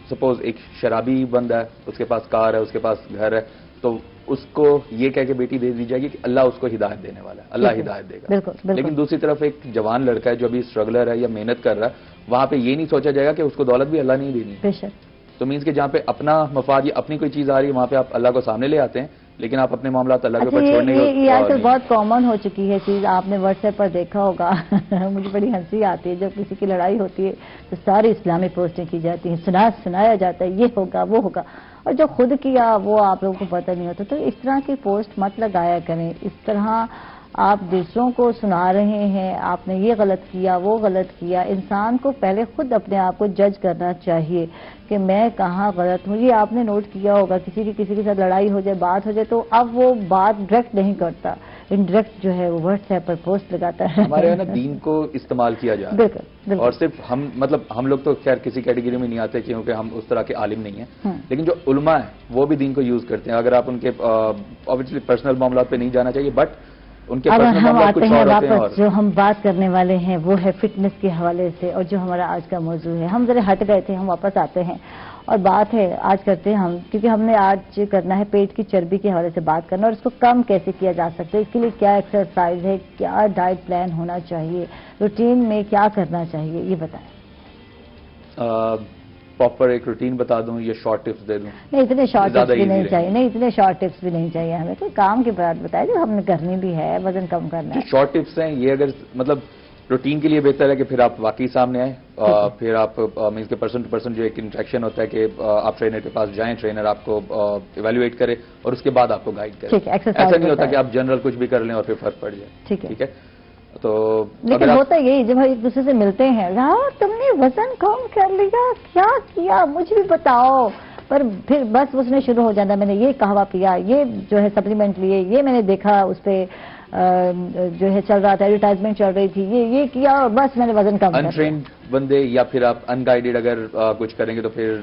سپوز ایک شرابی بندہ ہے، اس کے پاس کار ہے، اس کے پاس گھر ہے، تو اس کو یہ کہہ کے بیٹی دے دی جائے گی کہ اللہ اس کو ہدایت دینے والا ہے، اللہ ہدایت دے گا. لیکن دوسری طرف ایک جوان لڑکا ہے جو ابھی اسٹرگلر ہے یا محنت کر رہا ہے، وہاں پہ یہ نہیں سوچا جائے گا کہ اس کو دولت بھی اللہ نہیں دینی. تو مینس کہ جہاں پہ اپنا مفاد یا اپنی کوئی چیز آ رہی ہے وہاں پہ آپ اللہ کو سامنے لے آتے ہیں، لیکن آپ اپنے معاملات اللہ کے اوپر اچھا چھوڑنے یہ آج کل بہت کامن ہو چکی ہے چیز, آپ نے واٹس ایپ پر دیکھا ہوگا مجھے بڑی ہنسی آتی ہے جب کسی کی لڑائی ہوتی ہے تو ساری اسلامی پوسٹیں کی جاتی ہیں, سنایا جاتا ہے یہ ہوگا وہ ہوگا, اور جو خود کیا وہ آپ لوگوں کو پتہ نہیں ہوتا. تو اس طرح کی پوسٹ مت لگایا کریں, اس طرح آپ دوسروں کو سنا رہے ہیں آپ نے یہ غلط کیا وہ غلط کیا. انسان کو پہلے خود اپنے آپ کو جج کرنا چاہیے کہ میں کہاں غلط ہوں. یہ آپ نے نوٹ کیا ہوگا کسی کے ساتھ لڑائی ہو جائے بات ہو جائے تو اب وہ بات ڈائریکٹ نہیں کرتا, انڈائریکٹ جو ہے وہ واٹس ایپ پر پوسٹ لگاتا ہے. ہمارے یہاں نا دین کو استعمال کیا جا رہا ہے, اور صرف ہم لوگ تو خیر کسی کیٹیگری میں نہیں آتے کیونکہ ہم اس طرح کے عالم نہیں ہیں, لیکن جو علماء ہیں وہ بھی دین کو یوز کرتے ہیں. اگر آپ ان کے obviously پرسنل معاملات پہ نہیں جانا چاہیے, بٹ ان کے پرسنل معاملات کچھ اور ہوتے ہیں. اور جو ہم بات کرنے والے ہیں وہ ہے فٹنس کے حوالے سے, اور جو ہمارا آج کا موضوع ہے, ہم ذرا ہٹ گئے تھے, ہم واپس آتے ہیں اور بات ہے آج کرتے ہیں ہم, کیونکہ ہم نے آج کرنا ہے پیٹ کی چربی کے حوالے سے بات کرنا, اور اس کو کم کیسے کیا جا سکتا ہے, اس کے لیے کیا ایکسرسائز ہے, کیا ڈائٹ پلان ہونا چاہیے, روٹین میں کیا کرنا چاہیے, یہ بتائیں. پراپر ایک روٹین بتا دوں یا شارٹ ٹپس دے دوں؟ نہیں اتنے شارٹ ٹپس بھی نہیں چاہیے, نہیں اتنے شارٹ ٹپس بھی نہیں چاہیے ہمیں, کوئی کام کی بات بتائیں جو ہم نے کرنی بھی ہے, وزن کم کرنا ہے. شارٹ ٹپس ہیں یہ, اگر مطلب روٹین کے لیے بہتر ہے کہ پھر آپ واقعی سامنے آئیں, پھر آپ مینس کے پرسن ٹو پرسن جو ایک انٹریکشن ہوتا ہے کہ آپ ٹرینر کے پاس جائیں, ٹرینر آپ کو ایویلویٹ کرے اور اس کے بعد آپ کو گائیڈ کرے. ایسا نہیں ہوتا کہ آپ جنرل کچھ بھی کر لیں اور پھر فرق پڑ جائے. ٹھیک ہے, تو لیکن ہوتا یہی جب ایک دوسرے سے ملتے ہیں, یار تم نے وزن کم کر لیا, کیا کیا مجھے بھی بتاؤ, پر پھر بس اس میں شروع ہو جاتا ہے میں نے یہ قہوہ پیا, یہ جو ہے سپلیمنٹ لیے, یہ میں نے دیکھا اس پہ جو ہے چل رہا تھا ایڈورٹائزمنٹ چل رہی تھی, یہ کیا اور بس میں نے وزن کم کر لیا. انٹرینڈ بندے یا پھر آپ ان گائیڈڈ اگر کچھ کریں گے تو پھر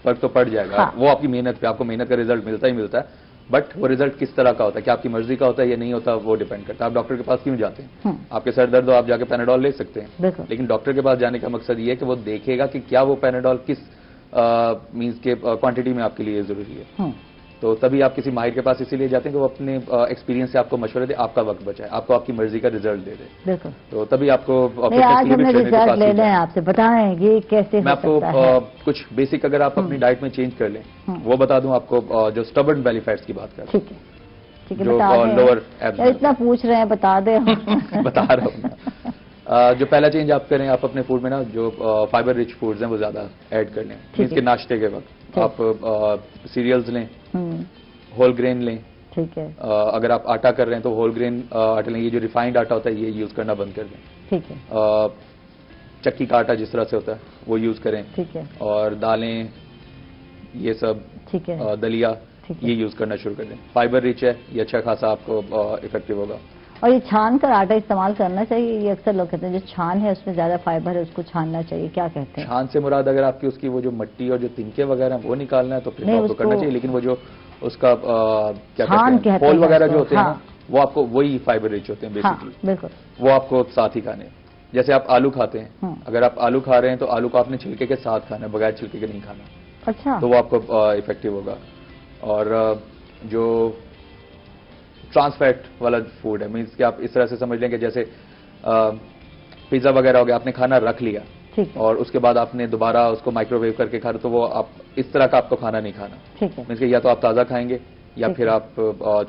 فرق تو پڑ جائے گا. وہ آپ کی محنت پہ, آپ کو محنت کا ریزلٹ ملتا ہی ملتا ہے, بٹ وہ ریزلٹ کس طرح کا ہوتا ہے, کیا آپ کی مرضی کا ہوتا ہے یا نہیں ہوتا, وہ ڈیپینڈ کرتا ہے. آپ ڈاکٹر کے پاس کیوں جاتے ہیں؟ آپ کے سر درد ہو آپ جا کے پیناڈول لے سکتے ہیں, لیکن ڈاکٹر کے پاس جانے کا مقصد یہ ہے کہ وہ دیکھے گا کہ کیا وہ پیناڈول کس مینس کے کوانٹٹی میں آپ کے لیے ضروری ہے. تو تبھی آپ کسی ماہر کے پاس اسی لیے جاتے ہیں کہ وہ اپنے ایکسپیرینس سے آپ کو مشورے دے, آپ کا وقت بچائے, آپ کو آپ کی مرضی کا ریزلٹ دے دے. تو تبھی آپ کو آج ہم نے ریزلٹ لے لیں آپ سے, بتائیں یہ کیسے میں آپ کو کچھ بیسک اگر آپ اپنی ڈائٹ میں چینج کر لیں وہ بتا دوں آپ کو, جو اسٹبرن بیلی فیٹس کی بات کریں, ٹھیک ہے لوور ایبس, اتنا پوچھ رہے ہیں بتا دیں. بتا رہا ہوں. جو پہلا چینج آپ کریں, آپ اپنے فوڈ میں نا جو فائبر رچ فوڈز ہیں وہ زیادہ ایڈ کر لیں. اس کے ناشتے کے وقت آپ سیریلز لیں, ہول گرین لیں. ٹھیک ہے, اگر آپ آٹا کر رہے ہیں تو ہول گرین آٹا لیں. یہ جو ریفائنڈ آٹا ہوتا ہے یہ یوز کرنا بند کر دیں. ٹھیک ہے, چکی کا آٹا جس طرح سے ہوتا ہے وہ یوز کریں. ٹھیک ہے, اور دالیں یہ سب, ٹھیک ہے, دلیا یہ یوز کرنا شروع کر دیں. فائبر رچ ہے, یہ اچھا خاصا آپ کو افیکٹو ہوگا. اور یہ چھان کر آٹا استعمال کرنا چاہیے, یہ اکثر لوگ کہتے ہیں جو چھان ہے اس میں زیادہ فائبر ہے اس کو چھاننا چاہیے, کیا کہتے ہیں؟ چھان سے مراد اگر آپ کی اس کی وہ جو مٹی اور جو تنکے وغیرہ وہ نکالنا ہے تو پھر آپ کو کرنا چاہیے, لیکن وہ جو اس کا کیا کہتے ہیں پول وغیرہ جو ہوتے ہیں وہ آپ کو وہی فائبر رچ ہوتے ہیں بیسیکلی, وہ آپ کو ساتھ ہی کھانے. جیسے آپ آلو کھاتے ہیں, اگر آپ آلو کھا رہے ہیں تو آلو کو آپ نے چھلکے کے ساتھ کھانا ہے, بغیر چھلکے کے نہیں کھانا. اچھا, تو وہ آپ کو افیکٹو ہوگا. اور جو ٹرانس فیٹ والا فوڈ ہے, مینس کہ آپ اس طرح سے سمجھ لیں کہ جیسے پیزا وغیرہ ہو گیا, آپ نے کھانا رکھ لیا اور اس کے بعد آپ نے دوبارہ اس کو مائکرو ویو کر کے کھا رہے, تو وہ آپ اس طرح کا آپ کو کھانا نہیں کھانا. مینس کہ یا تو آپ تازہ کھائیں گے یا پھر آپ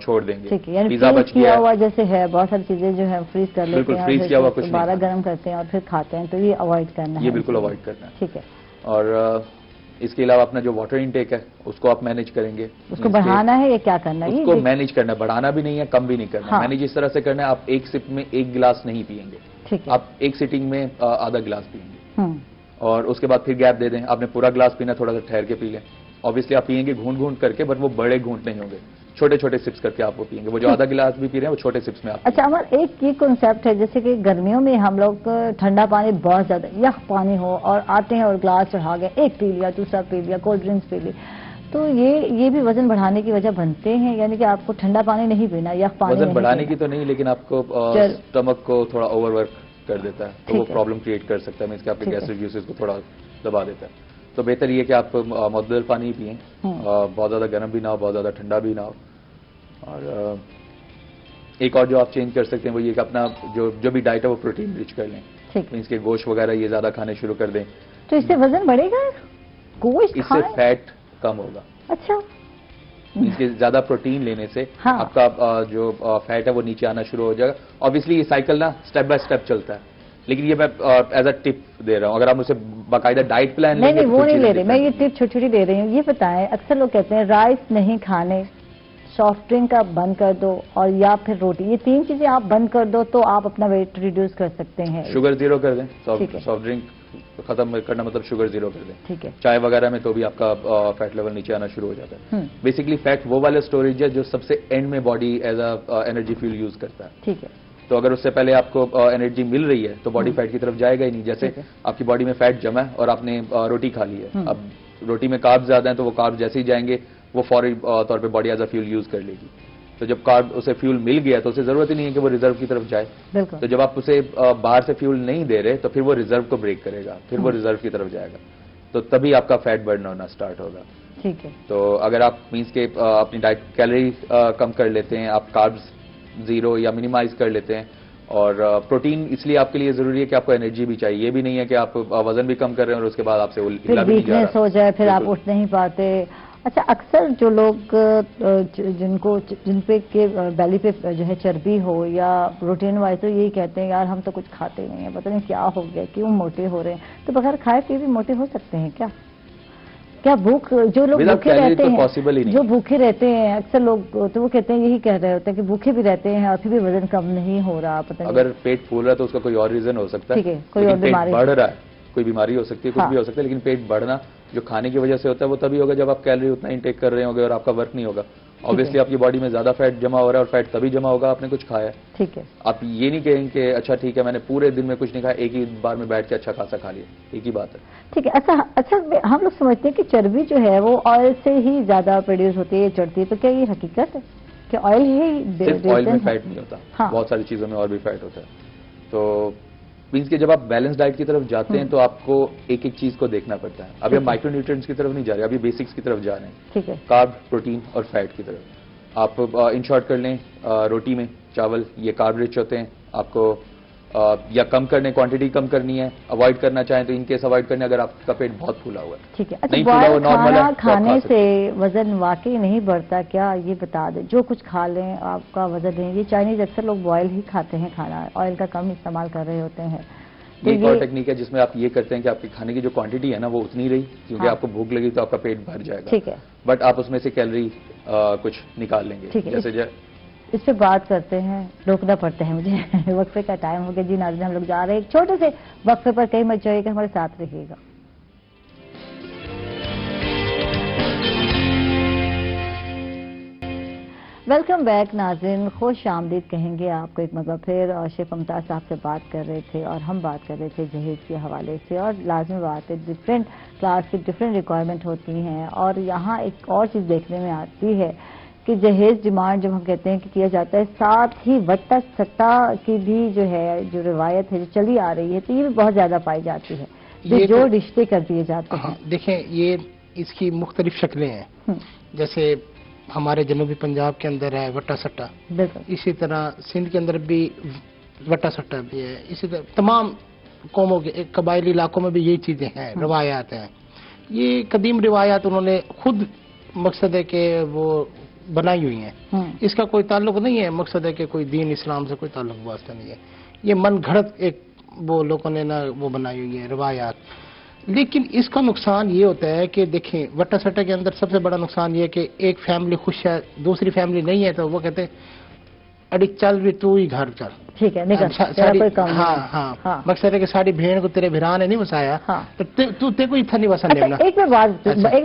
چھوڑ دیں گے. پیزا بچ گیا ہوا جیسے ہے, بہت ساری چیزیں جو ہے فریز کر لیتے ہیں, بالکل فریز کیا ہوا کچھ دوبارہ گرم کرتے ہیں اور پھر کھاتے ہیں, تو یہ اوائڈ کرنا ہے, یہ بالکل اوائڈ کرنا ہے. ٹھیک ہے. اور اس کے علاوہ اپنا جو واٹر انٹیک ہے اس کو آپ مینیج کریں گے. اس کو بڑھانا ہے یا کیا کرنا ہے؟ اس کو مینیج کرنا ہے, بڑھانا بھی نہیں ہے کم بھی نہیں کرنا. مینیج اس طرح سے کرنا ہے, آپ ایک سپ میں ایک گلاس نہیں پیئیں گے, آپ ایک سٹنگ میں آدھا گلاس پیئیں گے, اور اس کے بعد پھر گیپ دے دیں. آپ نے پورا گلاس پینا, تھوڑا سا ٹھہر کے پی لیں. obviously آپ پیئیں گے گھونٹ گھونٹ کر کے, بٹ وہ بڑے گھونٹ نہیں ہوں گے, چھوٹے چھوٹے سپس کر کے آپ وہ پیئیں گے. وہ جو آدھا گلاس بھی پی رہے ہیں وہ چھوٹے سپس میں آپ. اچھا عمر, ایک یہ کنسیپٹ ہے جیسے کہ گرمیوں میں ہم لوگ ٹھنڈا پانی بہت زیادہ یخ پانی ہو اور آتے ہیں اور گلاس چڑھا گئے, ایک پی لیا, دوسرا پی لیا, کولڈ ڈرنکس پی لی, تو یہ بھی وزن بڑھانے کی وجہ بنتے ہیں, یعنی کہ آپ کو ٹھنڈا پانی نہیں پینا, یخ پانی. وزن بڑھانے کی تو نہیں, لیکن آپ کو اسٹمک کو تھوڑا اوور ورک کر دیتا ہے, تو وہ پرابلم کریٹ کر سکتا ہے. مینس کہ آپ کے گیسٹرک جوسز کو تھوڑا دبا دیتا ہے. تو بہتر یہ کہ آپ معتدل پانی پئیں, بہت زیادہ گرم بھی نہ ہو, بہت زیادہ ٹھنڈا بھی نہ ہو. اور ایک اور جو آپ چینج کر سکتے ہیں وہ یہ کہ اپنا جو بھی ڈائٹ ہے وہ پروٹین رچ کر لیں. مینس کہ گوشت وغیرہ یہ زیادہ کھانے شروع کر دیں. تو اس سے وزن بڑھے گا؟ گوشت اس سے فیٹ کم ہوگا. اچھا, زیادہ پروٹین لینے سے آپ کا جو فیٹ ہے وہ نیچے آنا شروع ہو جائے گا. آبویسلی یہ سائیکل نا اسٹیپ بائی اسٹیپ چلتا ہے, لیکن یہ میں ایز اے ٹپ دے رہا ہوں. اگر آپ مجھ سے باقاعدہ ڈائٹ پلان نہیں وہ نہیں لے رہے, میں یہ ٹپ چھوٹی چھوٹی دے رہی ہوں. یہ بتائیں, اکثر لوگ کہتے ہیں رائس نہیں کھانے, سافٹ ڈرنک آپ بند کر دو, اور یا پھر روٹی, یہ 3 چیزیں آپ بند کر دو تو آپ اپنا ویٹ ریڈیوس کر سکتے ہیں. شوگر زیرو کر دیں, سافٹ ڈرنک ختم کرنا مطلب شوگر زیرو کر دیں. ٹھیک ہے. چائے وغیرہ میں تو بھی آپ کا فیٹ لیول نیچے آنا شروع ہو جاتا ہے. بیسکلی فیٹ وہ والا اسٹوریج ہے جو سب سے اینڈ میں body as a energy fuel use کرتا ہے. ٹھیک ہے. تو اگر اس سے پہلے آپ کو انرجی مل رہی ہے تو باڈی فیٹ کی طرف جائے گا ہی نہیں. جیسے آپ کی باڈی میں فیٹ جمع ہے اور آپ نے روٹی کھا لی ہے, اب روٹی میں کارب زیادہ ہیں تو وہ کارب جیسے ہی جائیں گے وہ فوری طور پہ body as a fuel use کر لے گی. تو جب کارب اسے فیول مل گیا تو اسے ضرورت ہی نہیں ہے کہ وہ ریزرو کی طرف جائے. تو جب آپ اسے باہر سے فیول نہیں دے رہے تو پھر وہ ریزرو کو بریک کرے گا, پھر وہ ریزرو کی طرف جائے گا, تو تبھی آپ کا فیٹ برن ہونا سٹارٹ ہوگا. ٹھیک ہے. تو اگر آپ مینس کے اپنی ڈائٹ کیلری کم کر لیتے ہیں, آپ کاربز زیرو یا منیمائز کر لیتے ہیں, اور پروٹین اس لیے آپ کے لیے ضروری ہے کہ آپ کو انرجی بھی چاہیے. یہ بھی نہیں ہے کہ آپ وزن بھی کم کر رہے ہیں اور اس کے بعد آپ سے ویکنیس ہو جائے, پھر آپ اٹھ نہیں پاتے. اچھا, اکثر جو لوگ جن پہ بیلی پہ جو ہے چربی ہو یا پروٹین وائز تو یہی کہتے ہیں یار ہم تو کچھ کھاتے نہیں ہیں, پتہ نہیں کیا ہو گیا, کیوں موٹے ہو رہے ہیں. تو بغیر کھائے پیے بھی موٹے ہو سکتے ہیں کیا؟ کیا بھوک, جو لوگ بھوکے رہتے ہیں, جو بھوکے رہتے ہیں اکثر لوگ تو وہ کہتے ہیں یہی کہہ رہے ہوتے ہیں کہ بھوکے بھی رہتے ہیں اور پھر بھی وزن کم نہیں ہو رہا. پتہ نہیں اگر پیٹ پھول رہا ہے تو اس کا کوئی اور ریزن ہو سکتا ہے. ٹھیک ہے, کوئی اور بیماری بڑھ رہا ہے, کوئی بیماری ہو سکتی ہے, کچھ بھی ہو سکتا ہے, لیکن پیٹ بڑھنا جو کھانے کی وجہ سے ہوتا ہے وہ تبھی ہوگا جب آپ کیلری اتنا انٹیک کر رہے ہوں گے اور آپ کا ورک نہیں ہوگا. آبویسلی آپ کی باڈی میں زیادہ فیٹ جمع ہو رہا ہے, اور فیٹ تبھی جمع ہوگا آپ نے کچھ کھایا ہے. ٹھیک ہے. آپ یہ نہیں کہیں کہ اچھا ٹھیک ہے میں نے پورے دن میں کچھ نہیں کھایا, ایک ہی بار میں بیٹھ کے اچھا خاصا کھا لیا, ایک ہی بات ہے. ٹھیک ہے. اچھا ہم لوگ سمجھتے ہیں کہ چربی جو ہے وہ آئل سے ہی زیادہ پروڈیوس ہوتی ہے, چڑھتی ہے, تو کیا یہ حقیقت ہے کہ آئل ہی؟ صرف آئل میں فیٹ نہیں ہوتا, بہت ساری چیزوں میں اور بھی فیٹ ہوتا ہے. تو مینس کہ جب آپ بیلنس ڈائٹ کی طرف جاتے ہیں تو آپ کو ایک ایک چیز کو دیکھنا پڑتا ہے. ابھی ہم مائکرو نیوٹرینٹس کی طرف نہیں جا رہے, ابھی بیسکس کی طرف جا رہے ہیں. ٹھیک ہے. کارب, پروٹین اور فیٹ کی طرف. آپ ان شارٹ کر لیں, روٹی میں چاول یہ کارب رچ ہوتے ہیں, آپ کو یا کم کرنے, کوانٹٹی کم کرنی ہے, اوائڈ کرنا چاہیں تو ان کیس اوائڈ کرنے اگر آپ کا پیٹ بہت پھولا ہوا ہے. ٹھیک ہے. اچھا, بوائل کھانا کھانے سے وزن واقعی نہیں بڑھتا کیا؟ یہ بتا دیں, جو کچھ کھا لیں آپ کا وزن نہیں. یہ چائنیز اکثر لوگ بوائل ہی کھاتے ہیں کھانا, آئل کا کم استعمال کر رہے ہوتے ہیں. یہ ایک اور ٹیکنیک ہے جس میں آپ یہ کرتے ہیں کہ آپ کے کھانے کی جو کوانٹٹی ہے نا وہ اتنی رہی, کیونکہ آپ کو بھوک لگی تو آپ کا پیٹ بھر جائے گا. ٹھیک ہے. بٹ آپ اس میں سے کیلری کچھ نکال لیں گے. جیسے اس پہ بات کرتے ہیں, روکنا پڑتا ہے مجھے, وقفے کا ٹائم ہو گیا. جی ناظرین, ہم لوگ جا رہے ہیں ایک چھوٹے سے وقفے پر, کہیں مت جائیے گا, ہمارے ساتھ رہیے گا. ویلکم بیک ناظرین, خوش آمدید کہیں گے آپ کو ایک مرتبہ پھر. اور شیف ممتاز صاحب سے بات کر رہے تھے اور ہم بات کر رہے تھے جہیز کے حوالے سے. اور لازمی بات ہے, ڈفرینٹ کلاس کی ڈفرینٹ ریکوائرمنٹ ہوتی ہیں. اور یہاں ایک اور چیز دیکھنے میں آتی ہے کہ جہیز ڈیمانڈ جب ہم کہتے ہیں کہ کیا جاتا ہے, ساتھ ہی وٹا سٹا کی بھی جو ہے جو روایت ہے جو چلی آ رہی ہے, تو یہ بھی بہت زیادہ پائی جاتی ہے, جو رشتے کر دیے جاتے ہیں. دیکھیں, یہ اس کی مختلف شکلیں ہیں. جیسے ہمارے جنوبی پنجاب کے اندر ہے وٹا سٹا, اسی طرح سندھ کے اندر بھی وٹا سٹا بھی ہے, اسی طرح تمام قوموں کے قبائلی علاقوں میں بھی یہی چیزیں ہیں, روایات ہیں. یہ قدیم روایات انہوں نے خود مقصد ہے کہ وہ بنائی ہوئی ہیں. اس کا کوئی تعلق نہیں ہے, مقصد ہے کہ کوئی دین اسلام سے کوئی تعلق واسطہ نہیں ہے. یہ من گھڑت ایک وہ لوگوں نے نا وہ بنائی ہوئی ہیں روایات. لیکن اس کا نقصان یہ ہوتا ہے کہ دیکھیں, وٹا سٹا کے اندر سب سے بڑا نقصان یہ ہے کہ ایک فیملی خوش ہے, دوسری فیملی نہیں ہے, تو وہ کہتے ہیں اڑی چل بھی تو ہی گھر چل. ٹھیک ہے, ہاں, مقصد ہے کہ ساری بھیڑ کو تیرے بھرا نے نہیں بسایا تو تے کو اتنا نہیں بسا دینا. ایک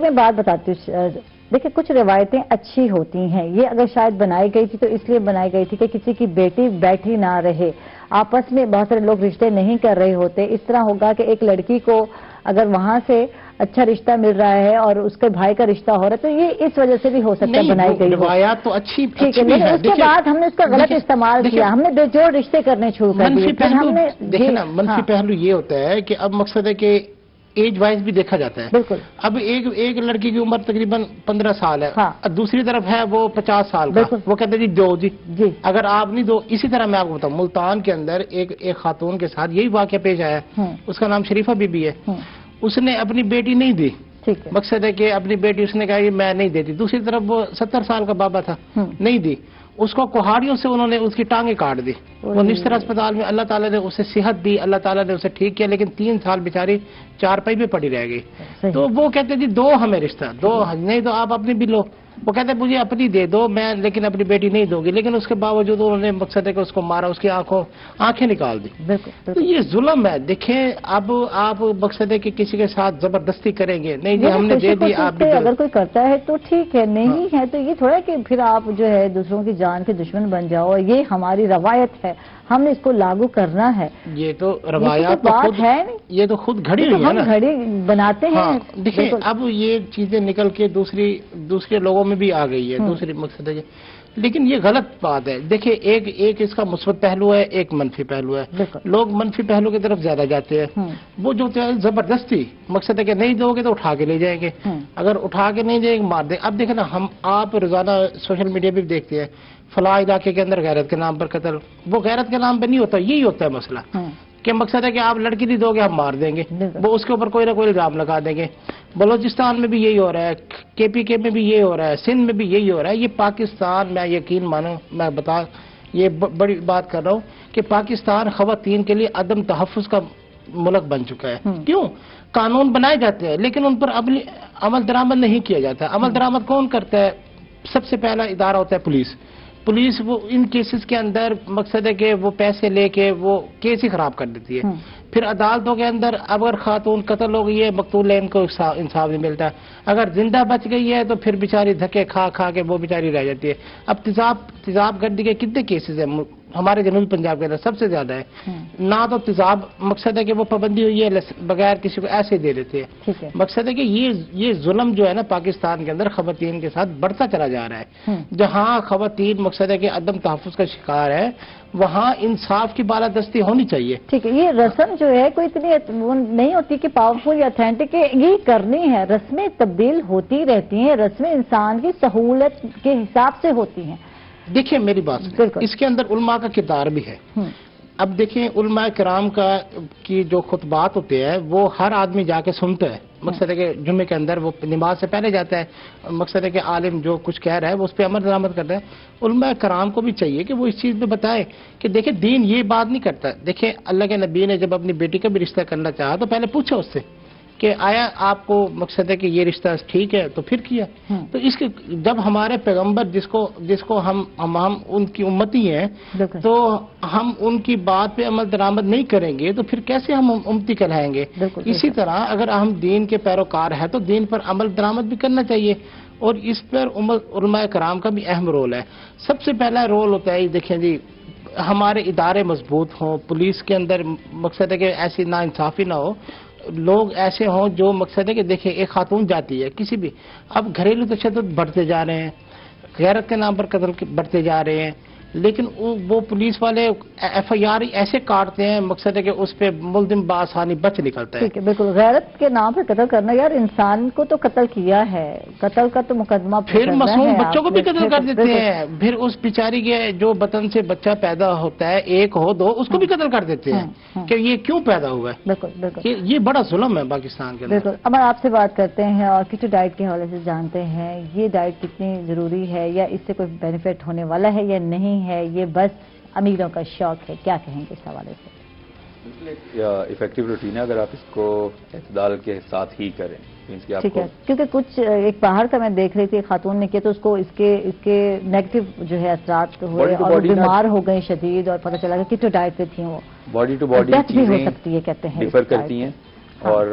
میں بات بتاتی ہوں. دیکھیں, کچھ روایتیں اچھی ہوتی ہیں, یہ اگر شاید بنائی گئی تھی تو اس لیے بنائی گئی تھی کہ کسی کی بیٹی بیٹھی نہ رہے, آپس میں بہت سارے لوگ رشتے نہیں کر رہے ہوتے. اس طرح ہوگا کہ ایک لڑکی کو اگر وہاں سے اچھا رشتہ مل رہا ہے اور اس کے بھائی کا رشتہ ہو رہا ہے, تو یہ اس وجہ سے بھی ہو سکتا ہے بنائی گئی روایات تو اچھی. ٹھیک ہے, لیکن اس کے بعد ہم نے اس کا غلط استعمال کیا, ہم نے جو رشتے کرنے شروع کر دیے. دیکھیں نا, منفی پہلو یہ ہوتا ہے کہ اب مقصد ہے کہ ایج وائز بھی دیکھا جاتا ہے. بالکل. اب ایک لڑکی کی عمر تقریباً 15 سال ہے, دوسری طرف ہے وہ 50 سال کا, وہ کہتے ہیں جی دو جی, اگر آپ نہیں دو. اسی طرح میں آپ کو بتاؤں, ملتان کے اندر ایک خاتون کے ساتھ یہی واقعہ پیش آیا, اس کا نام شریفہ بی بی ہے. اس نے اپنی بیٹی نہیں دی, مقصد ہے کہ اپنی بیٹی اس نے کہا کہ میں نہیں دیتی. دوسری طرف وہ 70 سال کا بابا تھا, نہیں دی. اس کو کہاڑیوں سے انہوں نے اس کی ٹانگیں کاٹ دی. وہ نشتر اسپتال میں اللہ تعالیٰ نے اسے صحت دی, اللہ تعالیٰ نے اسے ٹھیک کیا, لیکن 3 سال بیچاری چارپائی پہ پڑی رہ گئی. تو وہ کہتے جی دو ہمیں رشتہ دو, نہیں تو آپ اپنی بھی لو. وہ کہتے مجھے اپنی دے دو میں, لیکن اپنی بیٹی نہیں دوں گی. لیکن اس کے باوجود انہوں نے مقصد ہے کہ اس کو مارا, اس کی آنکھیں نکال دی. تو یہ ظلم ہے. دیکھیں اب آپ مقصد ہے کہ کسی کے ساتھ زبردستی کریں گے, نہیں جی ہم نے دے دی, آپ اگر کوئی کرتا ہے تو ٹھیک ہے, نہیں ہے تو یہ تھوڑا کہ پھر آپ جو ہے دوسروں کی جان کے دشمن بن جاؤ. یہ ہماری روایت ہے, ہم نے اس کو لاگو کرنا ہے. یہ تو روایات ہے, یہ تو خود گھڑی ہوئی ہے نا, گھڑی بناتے ہیں. دیکھیں اب یہ چیزیں نکل کے دوسرے لوگوں میں بھی آ گئی ہے, دوسری مقصد ہے. لیکن یہ غلط بات ہے. دیکھیں ایک اس کا مثبت پہلو ہے, ایک منفی پہلو ہے. لوگ منفی پہلو کی طرف زیادہ جاتے ہیں. وہ جو زبردستی مقصد ہے کہ نہیں دو گے تو اٹھا کے لے جائیں گے, اگر اٹھا کے نہیں جائیں گے مار دیں. اب دیکھیں نا, آپ روزانہ سوشل میڈیا پہ بھی دیکھتے ہیں فلاں علاقے کے اندر غیرت کے نام پر قتل. وہ غیرت کے نام پہ نہیں ہوتا, یہی ہوتا ہے مسئلہ کہ مقصد ہے کہ آپ لڑکی نہیں دو گے ہم مار دیں گے. وہ اس کے اوپر کوئی نہ کوئی الزام لگا دیں گے. بلوچستان میں بھی یہی ہو رہا ہے, KPK میں بھی یہی ہو رہا ہے, سندھ میں بھی یہی ہو رہا ہے. یہ پاکستان, میں یقین مانو, میں یہ بڑی بات کر رہا ہوں کہ پاکستان خواتین کے لیے عدم تحفظ کا ملک بن چکا ہے. کیوں؟ قانون بنائے جاتے ہیں لیکن ان پر عمل درآمد نہیں کیا جاتا. عمل درآمد کون کرتا ہے؟ سب سے پہلا ادارہ ہوتا ہے پولیس. وہ ان کیسز کے اندر مقصد ہے کہ وہ پیسے لے کے وہ کیس ہی خراب کر دیتی ہے. پھر عدالتوں کے اندر اگر خاتون قتل ہو گئی ہے, مقتول ہے, ان کو انصاف نہیں ملتا. اگر زندہ بچ گئی ہے تو پھر بیچاری دھکے کھا کے وہ بیچاری رہ جاتی ہے. اب تیزاب گردی کے کتنے کیسز ہیں ہمارے جنوبی پنجاب کے اندر, سب سے زیادہ ہے. نہ تو تیزاب مقصد ہے کہ وہ پابندی ہوئی ہے, بغیر کسی کو ایسے دے دیتے ہیں. مقصد ہے کہ یہ ظلم جو ہے نا پاکستان کے اندر خواتین کے ساتھ بڑھتا چلا جا رہا ہے. جہاں خواتین مقصد ہے کہ عدم تحفظ کا شکار ہے, وہاں انصاف کی بالادستی ہونی چاہیے. ٹھیک ہے, یہ رسم جو ہے کوئی اتنی نہیں ہوتی کہ پاورفل یا اتھینٹک, یہ کرنی ہے. رسمیں تبدیل ہوتی رہتی ہیں, رسمیں انسان کی سہولت کے حساب سے ہوتی ہیں. دیکھیں میری بات اس کے اندر علماء کا کردار بھی ہے. اب دیکھیں علماء کرام کی جو خطبات ہوتے ہیں وہ ہر آدمی جا کے سنتا ہے. مقصد ہے کہ جمعے کے اندر وہ نماز سے پہلے جاتا ہے. مقصد ہے کہ عالم جو کچھ کہہ رہا ہے وہ اس پہ عمل درآمد کرتا ہے. علماء کرام کو بھی چاہیے کہ وہ اس چیز پہ بتائے کہ دیکھیں دین یہ بات نہیں کرتا. دیکھیں اللہ کے نبی نے جب اپنی بیٹی کا بھی رشتہ کرنا چاہا تو پہلے پوچھا اس سے کہ آیا آپ کو مقصد ہے کہ یہ رشتہ ٹھیک ہے, تو پھر کیا. تو اس کے جب ہمارے پیغمبر جس کو ہم ان کی امتی ہیں, تو ہم ان کی بات پہ عمل درآمد نہیں کریں گے تو پھر کیسے ہم امتی کہلائیں گے. اسی طرح اگر ہم دین کے پیروکار ہیں تو دین پر عمل درآمد بھی کرنا چاہیے, اور اس پر علماء کرام کا بھی اہم رول ہے. سب سے پہلا رول ہوتا ہے, دیکھیں جی, ہمارے ادارے مضبوط ہوں, پولیس کے اندر مقصد ہے کہ ایسی ناانصافی نہ ہو, لوگ ایسے ہوں جو مقصد ہے کہ دیکھیں ایک خاتون جاتی ہے کسی بھی, اب گھریلو تشدد بڑھتے جا رہے ہیں, غیرت کے نام پر قتل بڑھتے جا رہے ہیں, لیکن وہ پولیس والے FIR ایسے کاٹتے ہیں مقصد ہے کہ اس پہ ملزم بآسانی بچ نکلتا ہے. بالکل, غیرت کے نام پہ قتل کرنا, یار انسان کو تو قتل کیا ہے, قتل کا تو مقدمہ پھر معصوم بچوں کو بھی قتل کر دیتے ہیں. پھر اس بیچاری کے جو بطن سے بچہ پیدا ہوتا ہے, 1 ہو 2, اس کو بھی قتل کر دیتے ہیں کہ یہ کیوں پیدا ہوا ہے. بالکل, یہ بڑا ظلم ہے پاکستان کے اندر. بالکل. اب آپ سے بات کرتے ہیں اور کچھ ڈائٹ کے حوالے سے جانتے ہیں, یہ ڈائٹ کتنی ضروری ہے, یا اس سے کوئی بینیفٹ ہونے والا ہے یا نہیں ہے, یہ بس امیروں کا شوق ہے, کیا کہیں گے اس حوالے سے؟ افیکٹو روٹین ہے اگر آپ اس کو اعتدال کے ساتھ ہی کریں. ٹھیک ہے, کیونکہ کچھ ایک باہر کا میں دیکھ رہی تھی خاتون نے کیا تو اس کو اس کے نیگیٹو جو ہے اثرات ہوئے اور بیمار ہو گئے شدید, اور پتہ چلا کہ کٹو ڈائٹ پہ تھی, وہ باڈی ٹو باڈی چیزیں ہو سکتی ہے کہتے ہیں, ڈیفر کرتی ہیں. اور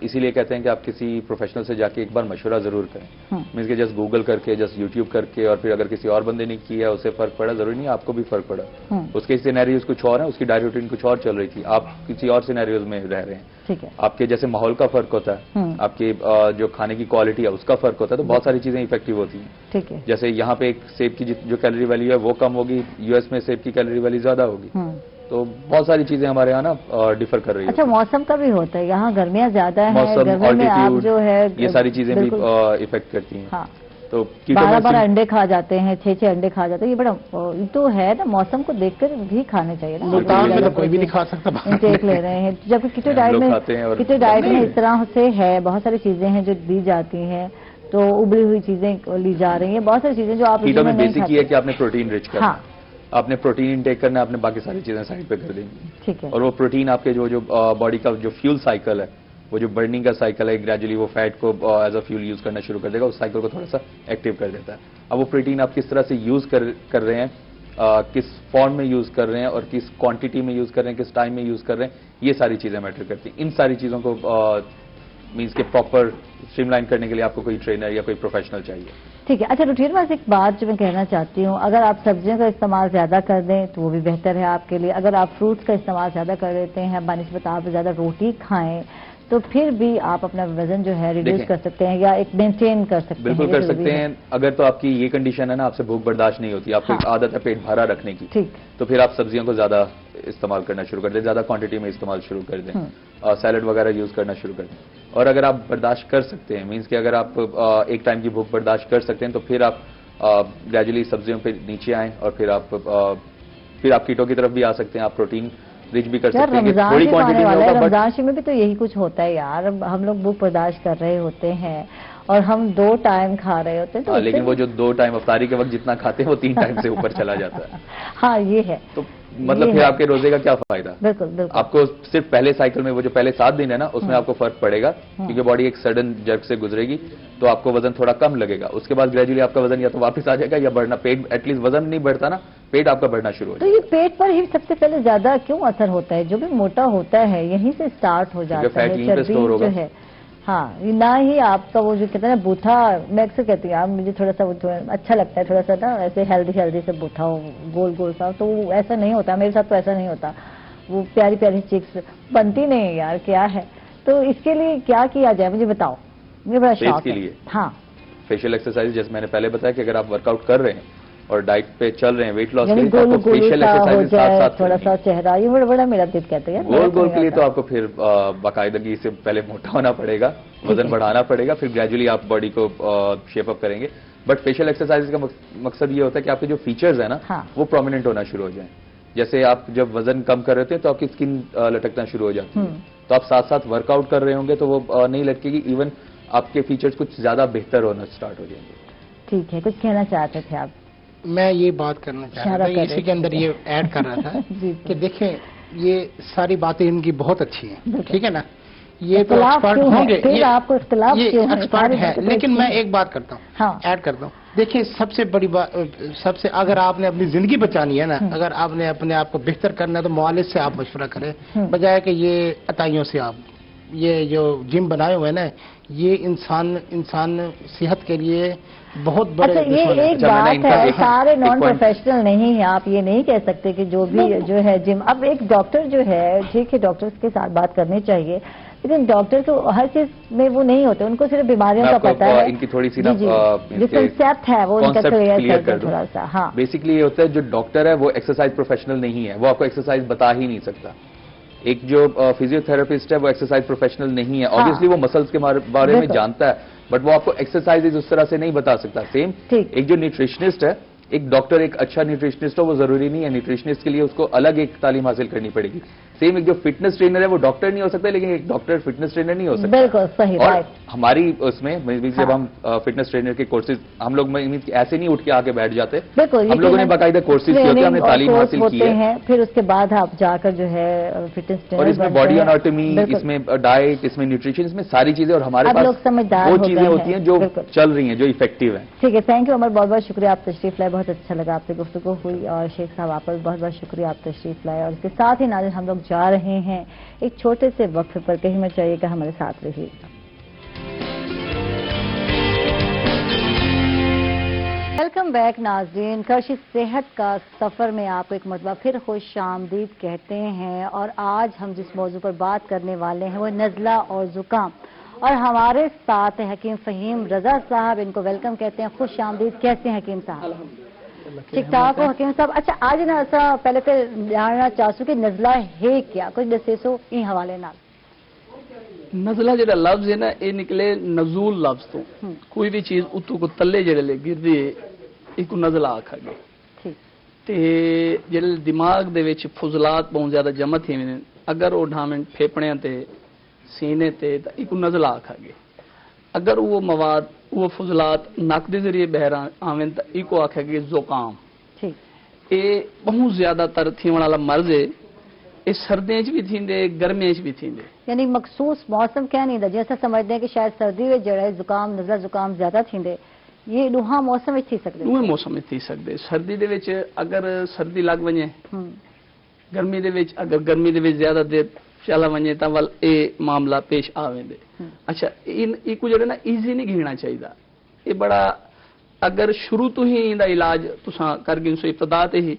اسی لیے کہتے ہیں کہ آپ کسی پروفیشنل سے جا کے ایک بار مشورہ ضرور کریں. مینس کہ جسٹ گوگل کر کے, جسٹ یوٹیوب کر کے, اور پھر اگر کسی اور بندے نے کیا اسے فرق پڑا, ضروری نہیں آپ کو بھی فرق پڑا. اس کے سینیریوز کچھ اور ہیں, اس کی ڈائٹ روٹین کچھ اور چل رہی تھی, آپ کسی اور سینیریوز میں رہ رہے ہیں. آپ کے جیسے ماحول کا فرق ہوتا ہے, آپ کی جو کھانے کی کوالٹی ہے اس کا فرق ہوتا ہے, تو بہت ساری چیزیں افیکٹو ہوتی ہیں. جیسے یہاں پہ ایک سیب کی جو کیلری ویلیو ہے وہ کم ہوگی, US میں سیب کی کیلری ویلیو زیادہ ہوگی. تو بہت ساری چیزیں ہمارے یہاں نا ڈیفر کر رہی ہیں. اچھا, موسم کا بھی ہوتا ہے, یہاں گرمیاں زیادہ ہیں, موسم, گرمی میں آپ جو ہے یہ ساری چیزیں بھی افیکٹ کرتی ہیں. تو بارہ بارہ انڈے کھا جاتے ہیں, 6 انڈے کھا جاتے ہیں, یہ بڑا تو ہے نا, موسم کو دیکھ کر بھی کھانے چاہیے نا, کوئی بھی نہیں کھا سکتا, انٹیک لے رہے ہیں. جب کیٹو ڈائٹ میں اس طرح سے ہے, بہت ساری چیزیں ہیں جو دی جاتی ہیں, تو ابلی ہوئی چیزیں لی جا رہی ہیں, بہت ساری چیزیں جو آپ کیٹو میں بیسک یہ ہے کہ آپ نے پروٹین رچ کرنا, آپ نے پروٹین انٹیک کرنا, آپ نے باقی ساری چیزیں سائڈ پہ کر دینی. ٹھیک ہے. اور وہ پروٹین آپ کے جو باڈی کا جو فیول سائیکل ہے, وہ جو برننگ کا سائیکل ہے, گریجولی وہ فیٹ کو ایز اے فیول یوز کرنا شروع کر دے گا, اس سائیکل کو تھوڑا سا ایکٹیو کر دیتا ہے. اب وہ پروٹین آپ کس طرح سے یوز کر رہے ہیں, کس فارم میں یوز کر رہے ہیں, اور کس کوانٹٹی میں یوز کر رہے ہیں, کس ٹائم میں یوز کر رہے ہیں, یہ ساری چیزیں میٹر کرتی ہیں. ان ساری چیزوں کو مینس کہ پراپر اسٹریم لائن کرنے کے لیے آپ کو کوئی ٹرینر یا کوئی پروفیشنل چاہیے. ٹھیک ہے. اچھا روٹین میں ایک بات جو میں کہنا چاہتی ہوں, اگر آپ سبزیوں کا استعمال زیادہ کر دیں تو وہ بھی بہتر ہے آپ کے لیے. اگر آپ فروٹس کا استعمال زیادہ کر دیتے ہیں, بنسبت آپ زیادہ روٹی کھائیں, تو پھر بھی آپ اپنا وزن جو ہے ریڈیوس کر سکتے ہیں یا ایک مینٹین کر سکتے ہیں. بالکل کر سکتے ہیں. اگر تو آپ کی یہ کنڈیشن ہے نا, آپ سے بھوک برداشت نہیں ہوتی, آپ کو ایک عادت ہے پیٹ بھرا رکھنے کی, تو پھر آپ سبزیوں کو زیادہ استعمال کرنا شروع کر دیں, زیادہ کوانٹٹی میں استعمال شروع کر دیں, سیلڈ وغیرہ یوز کرنا شروع کر دیں. اور اگر آپ برداشت کر سکتے ہیں, مینس کہ اگر آپ ایک ٹائم کی بھوک برداشت کر سکتے ہیں, تو پھر آپ گریجولی سبزیوں پہ نیچے آئیں, اور پھر آپ کیٹو کی طرف بھی آ سکتے ہیں. آپ پروٹین ریچ بھی کر سکتے ہیں, تھوڑی کوانٹٹی میں ہوگا. رمضان میں بھی تو یہی کچھ ہوتا ہے یار, ہم لوگ بھوک برداشت کر رہے ہوتے ہیں اور ہم 2 ٹائم کھا رہے ہوتے ہیں, لیکن وہ جو 2 ٹائم افطاری کے وقت جتنا کھاتے ہیں وہ 3 ٹائم سے اوپر چلا جاتا ہے. ہاں یہ ہے. تو مطلب پھر آپ کے روزے کا کیا فائدہ؟ بالکل بالکل. آپ کو صرف پہلے سائیکل میں وہ جو پہلے 7 دن ہے نا, اس میں آپ کو فرق پڑے گا, کیونکہ باڈی ایک سڈن جرک سے گزرے گی, تو آپ کو وزن تھوڑا کم لگے گا. اس کے بعد گریجولی آپ کا وزن یا تو واپس آ جائے گا یا بڑھنا, پیٹ ایٹ لیسٹ وزن نہیں بڑھتا نا, پیٹ آپ کا بڑھنا شروع ہو جائے گا. تو یہ پیٹ پر ہی سب سے پہلے زیادہ کیوں اثر ہوتا ہے؟ جو بھی موٹا ہوتا ہے یہیں سے سٹارٹ ہو جاتا ہے, چربی جو ہے. ہاں, نہ ہی آپ کا وہ جو کہتے ہیں نا بوتھا, میں اکثر کہتی ہوں, مجھے تھوڑا سا اچھا لگتا ہے تھوڑا سا نا ایسے ہیلدی سے بوتھا ہو, گول گول سا, تو ایسا نہیں ہوتا میرے ساتھ, تو ایسا نہیں ہوتا. وہ پیاری پیاری چیکس بنتی نہیں یار, کیا ہے. تو اس کے لیے کیا کیا جائے مجھے بتاؤ, مجھے بڑا شوق ہے. ہاں, فیشیل ایکسرسائز, جیسے میں نے پہلے بتایا کہ اگر آپ ورک آؤٹ کر رہے ہیں اور ڈائٹ پہ چل رہے ہیں, ویٹ لاس کے لیے, تو فیشیل ایکسرسائز ساتھ ساتھ تھوڑا سا چہرہ, یہ بڑا میرا دل کہتے ہیں گول گول کے لیے, تو آپ کو پھر باقاعدگی سے پہلے موٹا ہونا پڑے گا, وزن بڑھانا پڑے گا, پھر گریجولی آپ باڈی کو شیپ اپ کریں گے. بٹ فیشیل ایکسرسائز کا مقصد یہ ہوتا ہے کہ آپ کے جو فیچرز ہیں نا وہ پرومیننٹ ہونا شروع ہو جائیں. جیسے آپ جب وزن کم کر رہے تھے تو آپ کی اسکن لٹکنا شروع ہو جاتی ہے, تو آپ ساتھ ساتھ ورک آؤٹ کر رہے ہوں گے تو وہ نہیں لٹکے گی, ایون آپ کے فیچرز کچھ زیادہ بہتر ہونا اسٹارٹ ہو جائیں گے. ٹھیک ہے, کچھ کہنا چاہتے تھے آپ؟ میں یہ بات کرنا چاہ رہا تھا, اسی کے اندر یہ ایڈ کر رہا تھا کہ دیکھیں یہ ساری باتیں ان کی بہت اچھی ہیں, ٹھیک ہے نا, یہ تو ایکسپرٹ ہوں گے, یہ ایکسپرٹ ہے, لیکن میں ایک بات کرتا ہوں, ایڈ کرتا ہوں. دیکھیں سب سے بڑی بات, اگر آپ نے اپنی زندگی بچانی ہے نا, اگر آپ نے اپنے آپ کو بہتر کرنا ہے تو معالج سے آپ مشورہ کریں, بجائے کہ یہ عطائیوں سے. آپ یہ جو جم بنائے ہوئے ہیں نا, یہ انسان صحت کے لیے بہت بڑے. یہ ایک بات ہے, سارے نان پروفیشنل نہیں ہیں, آپ یہ نہیں کہہ سکتے کہ جو بھی جو ہے جم. اب ایک ڈاکٹر جو ہے, ٹھیک ہے ڈاکٹرز کے ساتھ بات کرنی چاہیے, لیکن ڈاکٹر کو ہر چیز میں وہ نہیں ہوتے, ان کو صرف بیماریوں کا پتہ ہے. ان کی تھوڑی سی جو کنسیپٹ ہے وہ ان کا کلیئر کر دیں تھوڑا سا. ہاں, بیسکلی یہ ہوتا ہے جو ڈاکٹر ہے وہ ایکسرسائز پروفیشنل نہیں ہے, وہ آپ کو ایکسرسائز بتا ہی نہیں سکتا. ایک جو فزیو تھراپسٹ ہے وہ ایکسرسائز پروفیشنل نہیں ہے, آبویسلی وہ مسلز کے بارے میں جانتا ہے, بٹ وہ آپ کو ایکسرسائز اس طرح سے نہیں بتا سکتا. سیم ایک جو نیوٹریشنسٹ ہے, ایک ڈاکٹر ایک اچھا نیوٹریشنسٹ ہو وہ ضروری نہیں ہے, نیوٹریشنسٹ کے لیے اس کو الگ ایک تعلیم حاصل کرنی پڑے گی. سیم ایک جو فٹنس ٹرینر ہے وہ ڈاکٹر نہیں ہو سکتا, لیکن ایک ڈاکٹر فٹنس ٹرینر نہیں ہو سکتا. بالکل صحیح. اور ہماری اس میں جب ہم فٹنس ٹرینر کے کورسز, ہم لوگ ایسے نہیں اٹھ کے آ کے بیٹھ جاتے, ہم لوگوں نے باقاعدہ کورسز کیے ہوتے ہیں, ہم نے تعلیم حاصل کی ہے, پھر اس کے بعد آپ جا کر جو ہے فٹنس ٹرینر. اور اس میں باڈی اناٹمی, اس میں ڈائٹ, اس میں نیوٹریشن, اس میں ساری چیزیں, اور ہمارے پاس وہ چیزیں ہوتی ہیں جو چل رہی ہیں, جو افیکٹو ہیں. ٹھیک ہے, تھینک یو عمر, بہت بہت شکریہ, آپ تشریف لائے, بہت اچھا لگا آپ سے گفتگو ہوئی. اور شیخ صاحب آپ کا بہت بہت شکریہ, آپ تشریف لائے. اور اس کے ساتھ ہی ناظرین ہم لوگ جا رہے ہیں ایک چھوٹے سے وقفے پر, کہیں میں چاہیے کہ ہمارے ساتھ رہیے. ویلکم بیک ناظرین, کرشی صحت کا سفر میں آپ کو ایک مرتبہ پھر خوش آمدید کہتے ہیں. اور آج ہم جس موضوع پر بات کرنے والے ہیں وہ نزلہ اور زکام, اور ہمارے ساتھ حکیم فہیم رضا صاحب, ان کو ویلکم کہتے ہیں, خوش آمدید. کیسے ہیں حکیم صاحب؟ ٹھیک ٹھاک ہو حکیم صاحب. اچھا آج نا ایسا پہلے تو جاننا چاہوں کہ نزلہ ہے کیا, کچھ دسے سو این حوالے نال. نزلہ جڑا لفظ ہے نا یہ نکلے نزول لفظ تو کوئی بھی چیز اتو کو تلے جڑے لے گردی ہے ایک نزلہ آکھا گے تے جڑے دماغ دے وچ فضلات بہت زیادہ جمع تھی وین اگر وہ ڈھامن پھیپڑیاں تے سینے تے ایک نزلہ آکھا گے اگر وہ مواد وہ فضلات نک دے ذریعے بہرا آویں تے ایک آکھا گے زکام یہ بہت زیادہ تر تھیون والا مرض ہے یہ سردیاں بھی تھیندے گرمیاں بھی تھیندے یعنی مخصوص موسم کیا نہیں دا جیسا سمجھتے ہیں کہ شاید سردی میں جڑا ہے زکام نزلہ زکام زیادہ تھیندے یہ دوہا موسم وچ تھی سکدے دوہے موسم وچ تھی سکدے سردی دے وچ اگر سردی لگ ونجے گرمی دے وچ اگر گرمی دے وچ زیادہ دیر چلا ونجے تا ول اے معاملہ پیش آویں دے اچھا یہ کو جڑا نا ایزی نہیں گھینا چاہیے یہ بڑا اگر شروع تو ہی دا علاج تساں کر گئے سو ابتدا تے ہی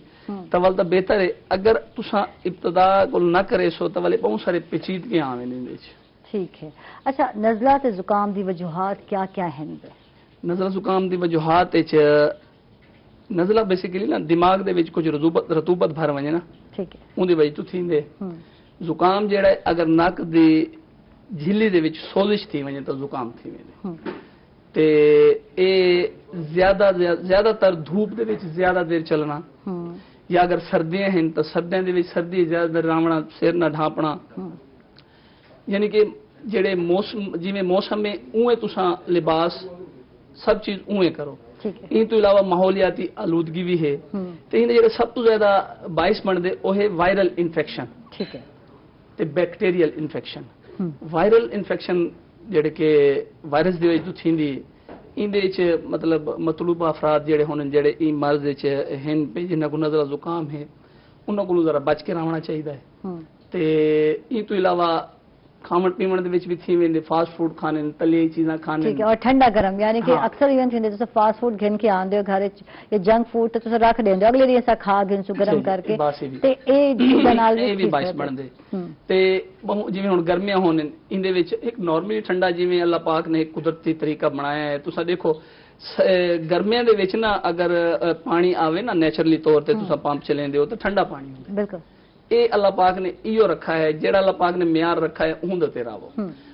تول تا بہتر ہے اگر تساں ابتدا کو نہ کرے سو تول بہت سارے پیچیدگی آویں دے ٹھیک ہے اچھا نزلہ تے زکام دی وجوہات کیا کیا ہیں نزلہ زکام دی وجوہات وچ نزلہ بیسیکلی نا دماغ دے وچ کچھ رطوبت بھر ونجے نا ٹھیک ہے اون دی وجہ تو تھیندے زکام جڑا ہے اگر نک دی جھلی دے وچ سوزش تھی ونجے تو زکام تھی ویندے تے اے زیادہ تر دھوپ دے وچ زیادہ دیر چلنا یا اگر سردیاں ہیں تو سردیاں دے وچ سردی زیادہ دیر راونا سر نہ ڈھانپنا یعنی کہ جڑے موسم جویں موسم میں اوے تساں لباس سب چیز اوے کرو ان تو علاوہ ماحولیاتی آلودگی بھی ہے تے ان جڑے سب تو زیادہ باعث بن دے او ہے وائرل انفیکشن ٹھیک ہے تے بیکٹیریل انفیکشن وائرل انفیکشن جڑے کہ وائرس دی وجہ تو تھیندی ان دے وچ مطلب مطلوبہ افراد جڑے ہون جڑے این مرض وچ ہن پہ جنہاں کو نزلہ زکام ہے انہاں کو ذرا بچ کے رہنا چاہیے تے ان تو علاوہ کھاون پیون دے وچ بھی تھی ویندے فاسٹ فوڈ کھانے تلی چیزاں کھانے ٹھیک ہے اور ٹھنڈا گرم یعنی کہ اکثر ایون تھیندے تو فاسٹ فوڈ گھن کے آندے گھر وچ یا جنک فوڈ تے تساں رکھ دیندے اگلے دن سا کھا گن سو گرم کر کے تے اے چیزاں نال بھی باعث بن دے تے جویں ہن گرمیاں ہون ان دے وچ ایک نارملی ٹھنڈا جویں اللہ پاک نے ایک قدرتی طریقہ بنایا ہے تساں دیکھو گرمیاں دے وچ نا اگر پانی آوے نا نیچرلی طور تے تساں پمپ چلیندے ہو تے ٹھنڈا پانی ہوندا بالکل اے اللہ پاک نے ایو رکھا ہے جڑا اللہ پاک نے معیار رکھا ہے اون دے راو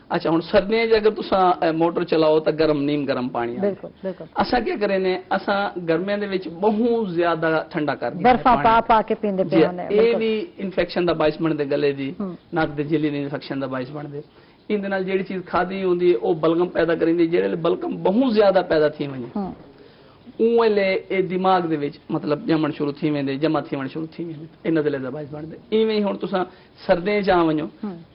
اچھا ہن سردیاں وچ اگر تساں موٹر چلاؤ تے گرم نیم گرم پانی بالکل بالکل اساں کیا کرے نے اساں گرمیاں دے وچ بہت زیادہ ٹھنڈا کر دے برفا پا کے پیندے پے ہونے اے بھی انفیکشن دا باعث بن دے گلے دی ناک دے جھلی دی انفیکشن دا باعث بن دے ان دے نال جیڑی چیز کھادی ہوندی او بلغم پیدا کریندی جڑے بلغم بہت زیادہ پیدا تھی ونجے اوے اے دماغ دے وچ مطلب جمن شروع تھی ویندے جمع تھی ون شروع تھی ویندے ان نزلے دا باعث بن دے ایویں ہن تساں سردیاں جا ونجو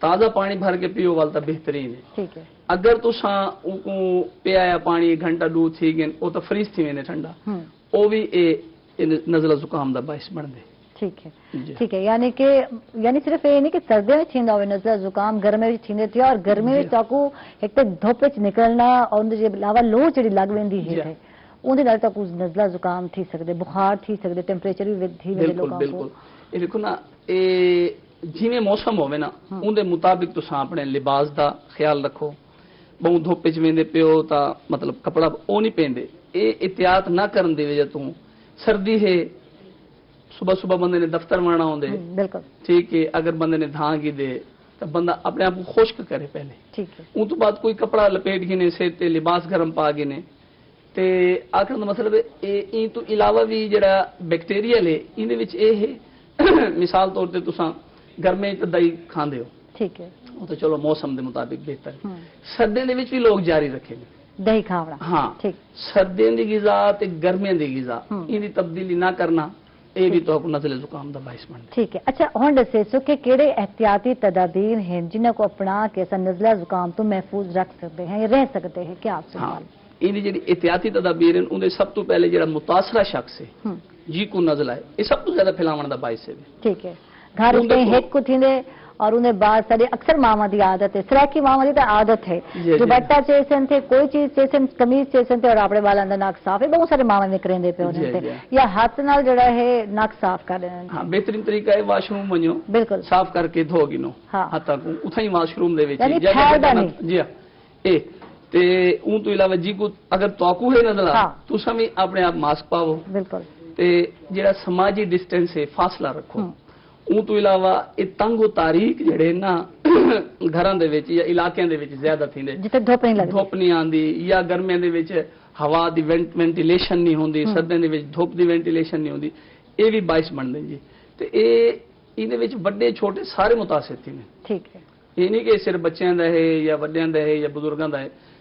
تازہ پانی بھر کے پیو وال تا بہترین ہے ٹھیک ہے اگر تساں کو پیایا پانی 1 گھنٹہ 2 تھی گن او تا فریز تھی ویندے ٹھنڈا او بھی اے نزلہ زکام دا باعث بن دے ٹھیک ہے ٹھیک ہے یعنی صرف یہ نہیں کہ سردیوں میں تھیندا ہوئے نزلہ زکام گرمی میں تھیندے تھی اور گرمی میں تاکو ایک تے دھوپ وچ نکلنا اور ان دے علاوہ لو جڑی لگ ویندی ہے اون دے نال تاکو نزلہ زکام تھی سکدے بخار تھی سکدے ٹیمپریچر بھی تھی ویندے لوکاں کو بالکل یہ دیکھو نا اے جویں موسم ہوے نا اون دے مطابق تساں اپنے لباس دا خیال رکھو بہت دھوپ وچ ویندے پیو تا مطلب کپڑا او نہیں پیندے اے احتیاط نہ کرن دی وجہ تو سردی ہے صبح صبح بندے نے دفتر مرنا ہوندے بالکل ٹھیک ہے اگر بندے نے دھانگی دے تو بندہ اپنے آپ کو خشک کرے پہلے ٹھیک ہے اون تو بعد کوئی کپڑا لپیٹ گنے سے تے لباس گرم پا گنے تے آخر دا مطلب این تو علاوہ بھی جڑا بیکٹیریل ہے ان دے وچ اے ہے مثال طور تے تساں گرمی تے دہی کھاندے ہو ٹھیک ہے او تے چلو موسم دے مطابق بہتر سردیاں دے وچ بھی لوگ جاری رکھے دہی کھاونا ہاں ٹھیک سردیاں دی غذا تے گرمیاں دی غذا ان دی تبدیلی نہ کرنا اے بھی تو نزلہ زکام دا باعث بن ٹھیک ہے اچھا ہن دسے سو کہ کیڑے احتیاطی تدابیر ہیں جنہاں کو اپنا کے اساں نزلہ زکام تو محفوظ رکھ سکتے ہیں یا رہ سکتے ہیں کیا آپ سے سوال ان جڑی احتیاطی تدابیر ہیں ان دے سب تو پہلے جڑا متاثرہ شخص ہے جی کو نزلہ ہے یہ سب تو زیادہ پھیلاون دا باعث ہے ٹھیک ہے گھر وچ ہیک کو تھیندے اور انہیں بعد ساری اکثر ماما دی عادت ہے سراکی ماما دی تو عادت ہے دوپٹہ چیسن تھے کوئی چیز چیسن قمیض چیسن تھے اور اپنے والا دا ناک صاف ہے بہت سارے ماما نے کریں دے پہ ہونے تھے یا ہاتھ نال جڑا ہے ناک صاف کر رہے ہیں ہاں بہترین طریقہ ہے واش روم ونجو بالکل صاف کر کے دھو گنو ہاتھاں کو اتھاں ہی واش روم دے وچ جی ہاں اے تے اون تو علاوہ جی کو اگر توقع ہے نزلہ تساں بھی اپنے آپ ماسک پاو بالکل تے جڑا سماجی ڈسٹینس ہے فاصلہ رکھو ਉਹ ਤੋਂ ਇਲਾਵਾ ਇਹ ਤੰਗੋ ਤਾਰੀਕ ਜਿਹੜੇ ਨਾ ਘਰਾਂ ਦੇ ਵਿੱਚ ਜਾਂ ਇਲਾਕਿਆਂ ਦੇ ਵਿੱਚ ਜ਼ਿਆਦਾ ਥੀਂਦੇ, ਜਿੱਥੇ ਧੁੱਪ ਨਹੀਂ ਆਉਂਦੀ, ਜਾਂ ਗਰਮੀਆਂ ਦੇ ਵਿੱਚ ਹਵਾ ਦੀ ਵੈਂਟੀਲੇਸ਼ਨ ਨਹੀਂ ਹੁੰਦੀ, ਸਰਦੀਆਂ ਦੇ ਵਿੱਚ ਧੁੱਪ ਦੀ ਵੈਂਟੀਲੇਸ਼ਨ ਨਹੀਂ ਹੁੰਦੀ, ਇਹ ਵੀ ਬਾਇਸ ਬਣਦੇ ਜੀ। ਤੇ ਇਹਦੇ ਵਿੱਚ ਵੱਡੇ ਛੋਟੇ ਸਾਰੇ ਮੁਤਾਸਿਰ ਥੀ ਨੇ। ਠੀਕ ਹੈ, ਇਹ ਨਹੀਂ ਕਿ ਸਿਰਫ ਬੱਚਿਆਂ ਦਾ ਹੈ ਜਾਂ ਵੱਡਿਆਂ ਦਾ ਹੈ ਜਾਂ ਬਜ਼ੁਰਗਾਂ ਦਾ ਹੈ,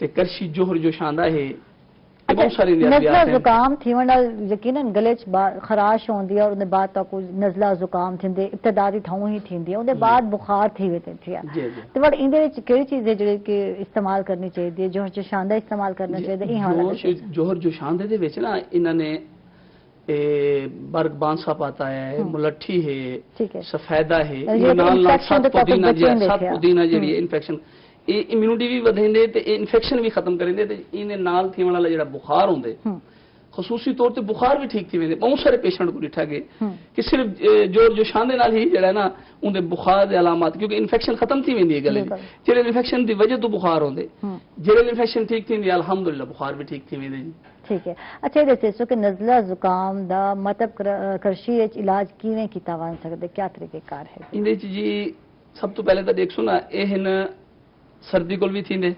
تے کرشی جوہر جو شاندہ ہے بہت ساری نزلہ زکام تھیون نال یقیناً گلے چ خراش ہوندی ہے اور اون دے بعد تا کوئی نزلہ زکام تھندے ابتدائی تھاؤں ہی تھندی ہے اون دے بعد بخار تھی وے تھی تے وڑ ایندے وچ کیڑی چیز ہے جڑی کہ استعمال کرنی چاہیے جوہر جو شاندہ استعمال کرنا چاہیے ای حالت جوہر جو شاندہ دے وچ نا انہاں نے برگ بانسا پاتا ہے ملٹھی ہے سفیدہ ہے نال نال سات پودینہ جڑی انفیکشن امیونٹی بھی ودھیندے تے انفیکشن بھی ختم کریندے تے اینے نال تھیون والا جڑا بخار ہوندے خصوصی طور تے بخار بھی ٹھیک تھی ویندے بہت سارے پیشنٹ کو ڈٹھا گئے کہ صرف جو شاندے نال ہی جڑا ہے نا اون دے بخار دے علامات کیونکہ انفیکشن ختم تھی ویندی ہے گلے دی جڑے انفیکشن دی وجہ تو بخار ہوندے جڑے انفیکشن ٹھیک تھی الحمدللہ بخار بھی ٹھیک تھی ویندے جی ٹھیک ہے اچھا یہ دسو کہ نزلہ زکام دا مطلب کرشی وچ علاج کیویں کیتا ون سکدے کیا طریقہ کار ہے ایندے چ جی سب تو پہلے تا دیکھو نا اے سردی کول بھی تھیندے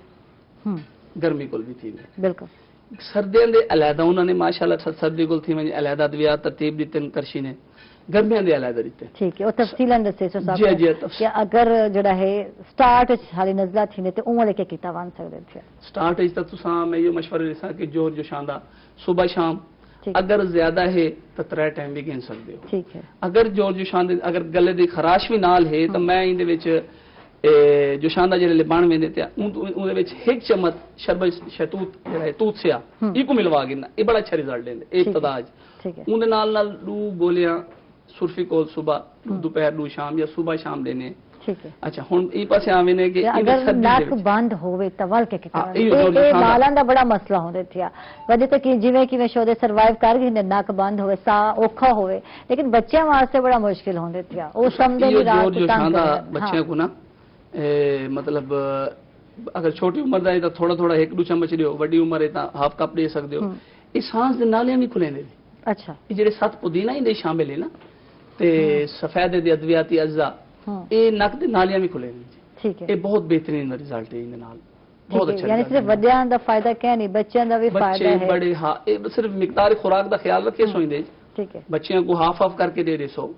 گرمی کول بھی تھیندے بالکل سردیاں دے علیحدہ انہوں نے ماشاءاللہ سردی کول تھی ونجے علیحدہ ادویات ترتیب دتے کرشی نے گرمیاں دے علیحدہ دتے ٹھیک ہے او تفصیلاً دسے سو صاحب جی جی کہ اگر جڑا ہے سٹارٹ حالی نزلہ تھیندے تے اون لے کے کیتا ون سکدے تھے سٹارٹ اس تساں میں یہ مشورہ دیساں کہ جوہر جو شاندہ صبح شام اگر زیادہ ہے تو 3 ٹائم بھی گن سکدے ہو ٹھیک ہے اگر جوہر جو شاندہ اگر گلے دی خراش بھی نال ہے تو میں ایندے وچ جو شاندہ جڑے لبان ویندے تے اون دے وچ ایک چمچ شربت شہتوت جڑا ہے توت سیا ای کو ملوا گنا اے بڑا اچھا رزلٹ دیندے ابتدا ٹھیک ہے اون دے نال نال 2 گولیاں سرفی کول صبح دوپہر 2 شام یا صبح شام دینے ٹھیک ہے اچھا ہن ای پاسے آویں نے کہ اگر ناک بند ہوے تول کے اے نالاں دا بڑا مسئلہ ہوندے تھیا وجہ تے کہ جویں کہ شو دے سروائیو کر گئے ناک بند ہوے سا اوکھا ہوے لیکن بچیاں واسطے بڑا مشکل ہوندے تھیا او سمجھے نہیں رات جو شاندہ بچیاں کو نا مطلب اگر چھوٹی عمر دا ہے تو تھوڑا تھوڑا 1-2 چمچ دیو وڈی عمر ہے تو ہاف کپ دے سکدے ہو یہ سانس دے نالیاں بھی کھلے نے اچھا یہ جڑے 7 پودینہ ان دے شامل ہے نا تے سفید دے ادویاتی اجزاء اے نک دے نالیاں بھی کھلے نے ٹھیک ہے یہ بہت بہترین رزلٹ ہے ان نال بہت اچھا یعنی صرف بڑیاں دا فائدہ کیا نہیں بچیاں دا بھی فائدہ ہے بچے بڑے ہاں صرف مقدار خوراک دا خیال رکھے سو دے ٹھیک ہے بچیاں کو ہاف کر کے دے سو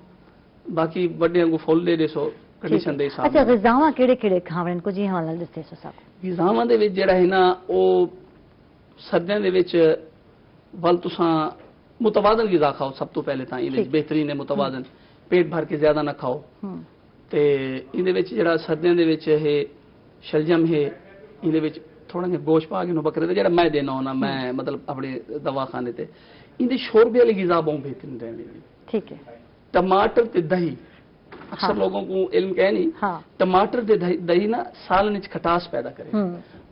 باقی بڑیاں کو فل دے سو کنڈیشن دے حساب اچھا غذاواں کیڑے کیڑے کھاون کو جی حوالہ دستے سو صاحب غذاواں دے وچ جڑا ہے نا او سردیاں دے وچ ول تساں متوازن غذا کھاؤ سب تو پہلے تا این بہترین ہے متوازن پیٹ بھر کے زیادہ نہ کھاؤ تے این دے وچ جڑا سردیاں دے وچ ہے شلجم ہے این دے وچ تھوڑا جہا گوشت پا کے نو بکرے تے جڑا میں دینا ہونا میں مطلب اپنے دواخانے تے این دے شوربے والی غذا بہت بہترین رہندی ٹھیک ہے ٹماٹر تے دہی اکثر لوگوں کو علم کہہ نہیں ٹماٹر دے دہی نا سالن وچ کھٹاس پیدا کرے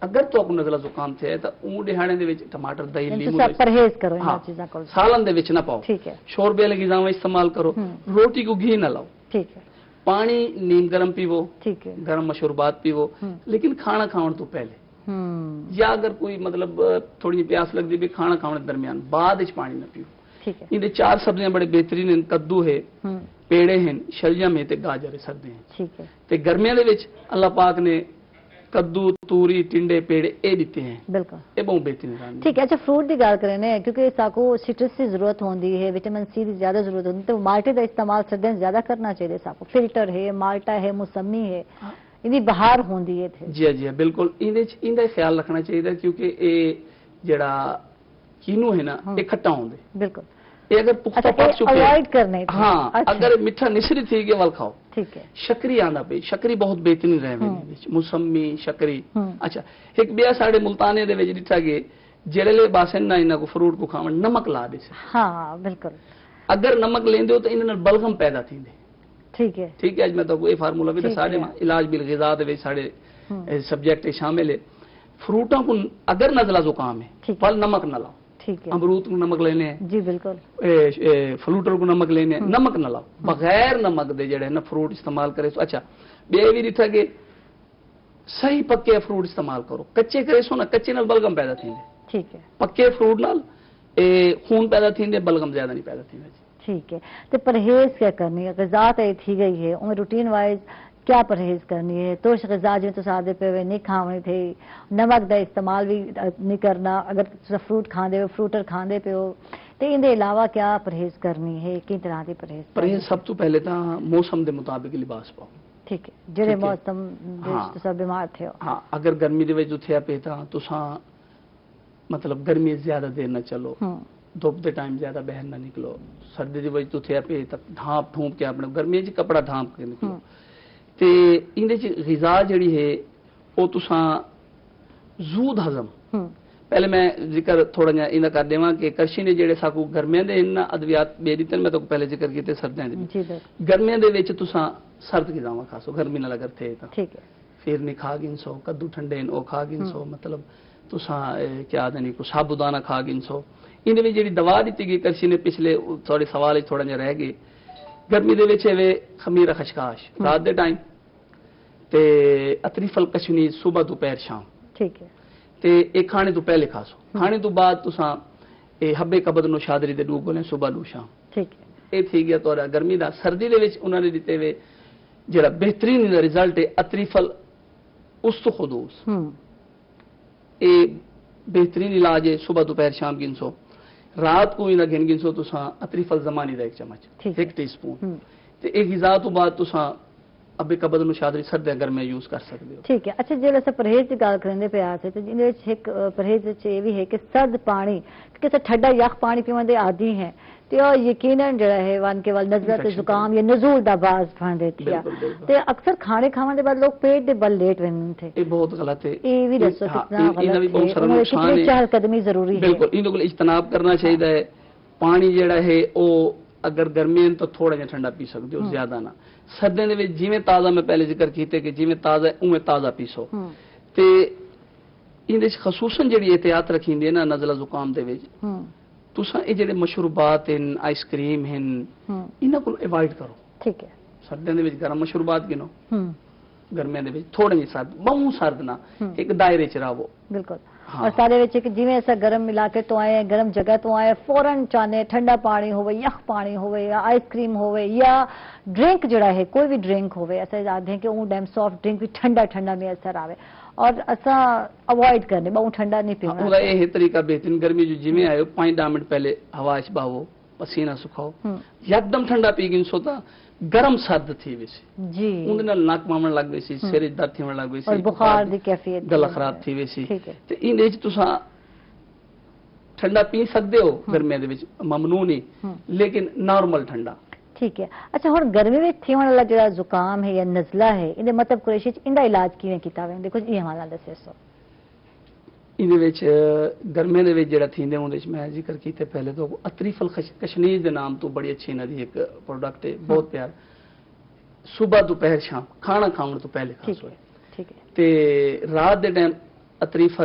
اگر تو اپنا نزلہ زکام تھے تو اون دہانے دے وچ ٹماٹر دہی لیمو پرہیز کرو ان چیزاں کو سالن دے وچ نہ پاؤ ٹھیک ہے شوربے والی غذا استعمال کرو روٹی کو گھی نہ لاؤ ٹھیک ہے پانی نیم گرم پیو ٹھیک ہے گرم مشروبات پیو لیکن کھانا کھاون تو پہلے یا اگر کوئی مطلب تھوڑی پیاس لگ دی بھی کھانا کھاون درمیان بعد وچ پانی نہ پیو ٹھیک ہے ان دے 4 سبزیاں بڑے بہترین ہیں کدو ہے پیڑے ہیں شلجم ہے تے گاجر ہے سردے ہیں ٹھیک ہے تے گرمیاں دے وچ اللہ پاک نے کدو توری ٹنڈے پیڑے اے دیتے ہیں بالکل اے بہت بہترین ہے ٹھیک ہے اچھا فروٹ دی گل کریں نے کیونکہ ساکو سٹرس کی ضرورت ہوندی ہے وٹامن سی دی زیادہ ضرورت ہوندی تو مالٹے دا استعمال سردیاں زیادہ کرنا چاہیے ساکو فلٹر ہے مالٹا ہے موسمی ہے ان بہار ہوندی ہے جی جی بالکل ان دا خیال رکھنا چاہیے کیونکہ اے جڑا کینو ہے نا اے کھٹا ہوندے بالکل اگر پختہ پک چکے اوائڈ کرنے ہاں اگر میٹھا نشری تھی گے ول کھاؤ ٹھیک ہے شکری آندا پئی شکری بہت بہترین رہے وچ موسمی شکری اچھا ایک بیا ساڈے ملتانے دے وچ ڈٹھا گے جڑے باسن نہ انہاں کو فروٹ کو کھاون نمک لا دے ہاں بالکل اگر نمک لیندے ہو تو انہاں نال بلغم پیدا تھیندے ٹھیک ہے اج میں تو یہ فارمولا بھی ساڈے علاج بالغذاء دے وچ ساڈے سبجیکٹ شامل ہے فروٹاں کو اگر نزلہ زکام ہے پھل نمک نہ لاؤ امرود کو نمک لینے ہیں جی بالکل فلوٹر کو نمک لینے ہیں نمک نہ لاؤ بغیر نمک دے جڑے نا فروٹ استعمال کرے سو اچھا بے بھی رہتا کہ صحیح پکے فروٹ استعمال کرو کچے کرے سو نا کچے نال بلغم پیدا تھیندے ٹھیک ہے پکے فروٹ نال خون پیدا تھیندے بلغم زیادہ نہیں پیدا تھیندے ٹھیک ہے تے پرہیز کیا کرنی ہے غذا تے تھی گئی ہے ان روٹین وائز کیا پرہیز کرنی ہے تو غذا جو تو سادے پہ نہیں کھاونی تھی نمک دا استعمال بھی نہیں کرنا اگر فروٹ کھاندے ہو فروٹر کھاندے پہ ہو تو ان دے علاوہ کیا پرہیز کرنی ہے کی طرح دی پرہیز سب تو پہلے تا موسم دے مطابق لباس پاؤ ٹھیک ہے جڑے موسم تسا بیمار تھے ہاں اگر گرمی دے وچ تھیا پے تاں تساں مطلب گرمی زیادہ دیر نہ چلو دھوپ دے ٹائم زیادہ باہر نہ نکلو سردی دے وچ تھیا پے تک ڈھانپ ڈھونپ کے اپنے گرمی وچ کپڑا ڈھانپ کے نکلو تے اندے چ غذا جڑی ہے او تساں زود ہضم پہلے میں ذکر تھوڑا جہا انہاں کر دیواں کہ کرشی نے جڑے ساکو گرمیاں دے ان ادویات بے دیتے میں تو پہلے ذکر کیتے سردیاں دے گرمیاں دے وچ تساں سرد غذاواں کھاسو گرمی نہ لگر تھے تا ٹھیک ہے پھرنی کھا گنسو کدو ٹھنڈے او کھا گنسو مطلب تساں کیا دنی کو سابودانہ کھا گنسو اندے وچ جڑی دوا دتی گئی کرشی نے پچھلے تھوڑے سوال تھوڑا جہا رہ گئے گرمی دے وچ ہے خمیرہ خشخاش رات دے ٹائم تے اطریف القشنیز صبح دوپہر شام ٹھیک ہے تے ایک کھانے تو پہلے کھاسو کھانے تو بعد تساں حبے قبض نو شادری دے ڈوب گولے صبح نو شام ٹھیک ہے اے تھی گیا تھوڑا گرمی دا سردی دے وچ انہاں نے دتے وے جڑا بہترین رزلٹ ہے اطریف الاستخدوس اے بہترین علاج ہے صبح دوپہر شام گنسو رات کو انہاں گن گنسو تساں اطریف الزمانی دا ایک چمچ ایک ٹی سپون تے ایک غذا تو بعد تساں ابے قبض نو شادری سردیاں گرمیاں یوز کر سکتے ہو ٹھیک ہے اچھا جڑا سا پرہیز دی گل کرندے پیا تے جن وچ ایک پرہیز وچ یہ بھی ہے کہ سرد پانی کیونکہ ٹھنڈا یخ پانی پیون دے عادی ہیں تے یقیناً جڑا ہے وان کے ول نزلہ تے زکام یا نزول دا باعث بن دیتی ہے تے اکثر کھانے کھاون دے بعد لوگ پیٹ دے بل لیٹ ویندے تھے یہ بہت غلط ہے یہ بھی دسو کتنا غلط ہے کتنی چہل قدمی ضروری ہے بالکل ان کو اجتناب کرنا چاہیے ہے پانی جڑا ہے او اگر گرمی تو تھوڑا جہا ٹھنڈا پی سکتے ہو زیادہ نہ سردیاں دے وچ جویں تازہ میں پہلے ذکر کیتے کہ جویں تازہ اوویں تازہ پیسو تے اندے خصوصاً جڑی احتیاط رکھیندی ہے نا نزلہ زکام دے وچ تساں اے جڑے مشروبات ہیں آئس کریم ہیں انہاں کو ایوائڈ کرو ٹھیک ہے سردیاں دے وچ گرم مشروبات گنو گرمیاں دے وچ تھوڑے جی سرد بہت سرد نہ ایک دائرے چ رہو بالکل اور سارے وچ کہ جویں ایسا گرم علاقے تو آئے گرم جگہ تو آئے فوراً چاہنے ٹھنڈا پانی ہوئے یخ پانی ہوئے یا آئس کریم ہوئے یا ڈرنک جڑا ہے کوئی بھی ڈرنک ہوئے ایسا یاد ہے کہ اون ڈیم سافٹ ڈرنک بھی ٹھنڈا ٹھنڈا میں اثر آوے اور اسا اوائڈ کرنے بہت ٹھنڈا نہیں پینا اودا یہ طریقہ بہترین گرمی جو جویں آئے 5 منٹ پہلے ہوا اچ باو پسینہ سکھاؤ یکدم ٹھنڈا پی گن سو تا گرم سرد تھی ویسی جی اون نال ناک مامن لگ ویسی سر درد تھیون لگ ویسی اور بخار دی کیفیت گلا خراب تھی ویسی تے این وچ تساں ٹھنڈا پی سکدے ہو گرمیاں دے وچ ممنوع نہیں لیکن نارمل ٹھنڈا ٹھیک ہے اچھا ہن گرمی وچ تھیون والا جڑا زکام ہے یا نزلہ ہے ان دے مطلب قریشی اندا علاج کیویں کیتا وے دیکھو یہ حوالہ دسے سو ان وچ گرمیاں دے وچ جڑا تھیندے اون وچ میں ذکر کیتے پہلے تو اطریف الکشنیز دے نام تو بڑی اچھی انہاں دی ایک پروڈکٹ ہے بہت پیار صبح دوپہر شام کھانا کھاون تو پہلے کھاسو ٹھیک ہے تے رات دے ٹائم اطریف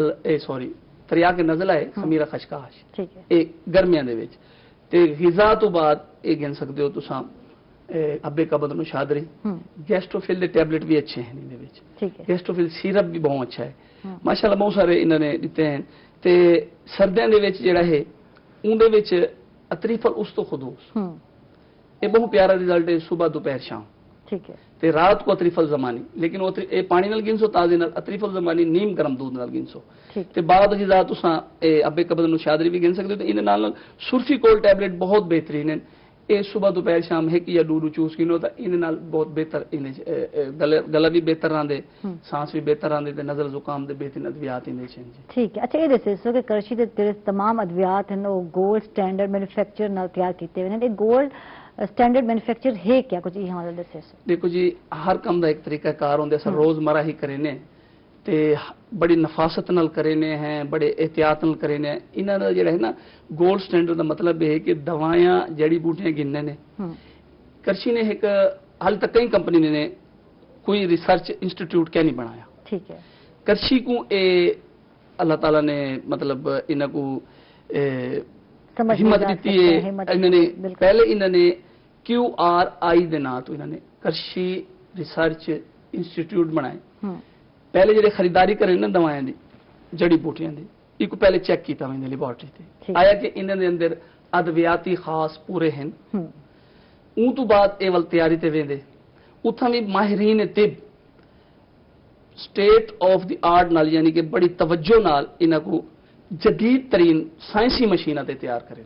تریاق نزلہ ہے خمیرہ خشخاش ٹھیک ہے اے گرمیاں دے وچ تے غذا تو بعد اے گن سکدے ہو تساں ابے قبض نو شادری گیسٹروفل دے ٹیبلٹ بھی اچھے ہیں ان دے وچ ٹھیک ہے گیسٹروفل سیرپ بھی بہت اچھا ہے ماشاءاللہ بہت سارے انہوں نے دیتے ہیں تے سردیاں دے وچ جڑا ہے اون دے وچ اطریف الاستخدوس اے بہت پیارا رزلٹ ہے صبح دوپہر شام ٹھیک ہے تے رات کو اطریف الزمانی لیکن اے پانی نال گنسو تازے نال اطریف الزمانی نیم گرم دودھ نال گنسو تے بعد غذا تساں ابے قبض نو شادری بھی گن سکدے ہو تے ان نال سرفی کول ٹیبلٹ بہت بہترین ہیں اے صبح دوپہر شام ایک یا دو چوس گنو تا ان نال بہت بہتر گلا بھی بہتر رہندے سانس بھی بہتر رہندے تے نزل زکام دے بہترین ادویات ان وچ ہیں ٹھیک ہے اچھا یہ دسو کہ کرشی دے تمام ادویات ہیں وہ گولڈ سٹینڈرڈ مینوفیکچر نال تیار کیتے ہوئے ہیں گولڈ سٹینڈرڈ مینوفیکچر ہے کیا کچھ یہ حوالہ دسے سو دیکھو جی ہر کام دا ایک طریقہ کار ہوندا ہے روزمرہ ہی کرینے تے بڑی نفاست نال کرینے ہیں بڑے احتیاط نال کرینے ہیں انہاں دا جڑا ہے نا گولڈ سٹینڈرڈ دا مطلب ہے کہ دوائیاں جڑی بوٹیاں گننے نے کرشی نے ایک حال تک کئی کمپنی نے کوئی ریسرچ انسٹیٹیوٹ کیا نہیں بنایا ٹھیک ہے کرشی کو اے اللہ تعالیٰ نے مطلب انہاں کو ہمت دیتی ہے انہوں نے پہلے انہوں نے QRI دے نام تو انہوں نے کرشی ریسرچ انسٹیٹیوٹ بنائے پہلے جڑے خریداری کرے نا دوائیں دی جڑی بوٹیاں دی ایک پہلے چیک کیتا میں لیبارٹری تے آیا کہ انہاں دے اندر ادویاتی خاص پورے ہیں اون تو بعد ایول تیاری تے ویندے اتھاں بھی ماہرین طب سٹیٹ آف دی آرٹ نال یعنی کہ بڑی توجہ نال انہاں کو جدید ترین سائنسی مشینہ تے تیار کریں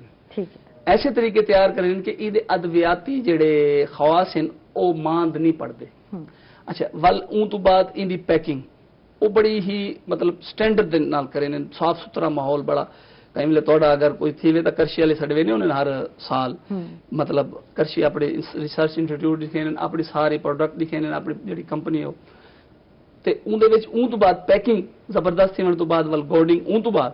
ایسے طریقے تیار کریں کہ یہ ادویاتی جڑے خواص ہیں او ماند نہیں پڑتے ਅੱਛਾ ਵੱਲ ਉਹ ਤੋਂ ਬਾਅਦ ਇਹਦੀ ਪੈਕਿੰਗ ਉਹ ਬੜੀ ਹੀ ਮਤਲਬ ਸਟੈਂਡਰਡ ਦੇ ਨਾਲ ਕਰੇ ਨੇ, ਸਾਫ ਸੁਥਰਾ ਮਾਹੌਲ ਬੜਾ ਕਈ ਵੇਲੇ ਤੁਹਾਡਾ ਅਗਰ ਕੋਈ ਥੀਵੇ ਤਾਂ ਕਰਸ਼ੀ ਵਾਲੇ ਸਾਡੇ ਵੇਲੇ ਉਹਨੇ ਹਰ ਸਾਲ ਮਤਲਬ ਕਰਸ਼ੀ ਆਪਣੇ ਰਿਸਰਚ ਇੰਸਟੀਚਿਊਟ ਦਿਖੇ ਨੇ, ਆਪਣੀ ਸਾਰੇ ਪ੍ਰੋਡਕਟ ਦਿਖੇ ਨੇ, ਆਪਣੀ ਜਿਹੜੀ ਕੰਪਨੀ ਉਹ ਤੇ ਉਹਦੇ ਵਿੱਚ ਉਹ ਤੋਂ ਬਾਅਦ ਪੈਕਿੰਗ ਜ਼ਬਰਦਸਤ ਥੀਵਣ ਤੋਂ ਬਾਅਦ ਵੱਲ ਗੋਲਡਿੰਗ ਉਹ ਤੋਂ ਬਾਅਦ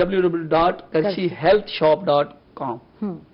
www.karshihhealthshop.com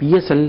PSL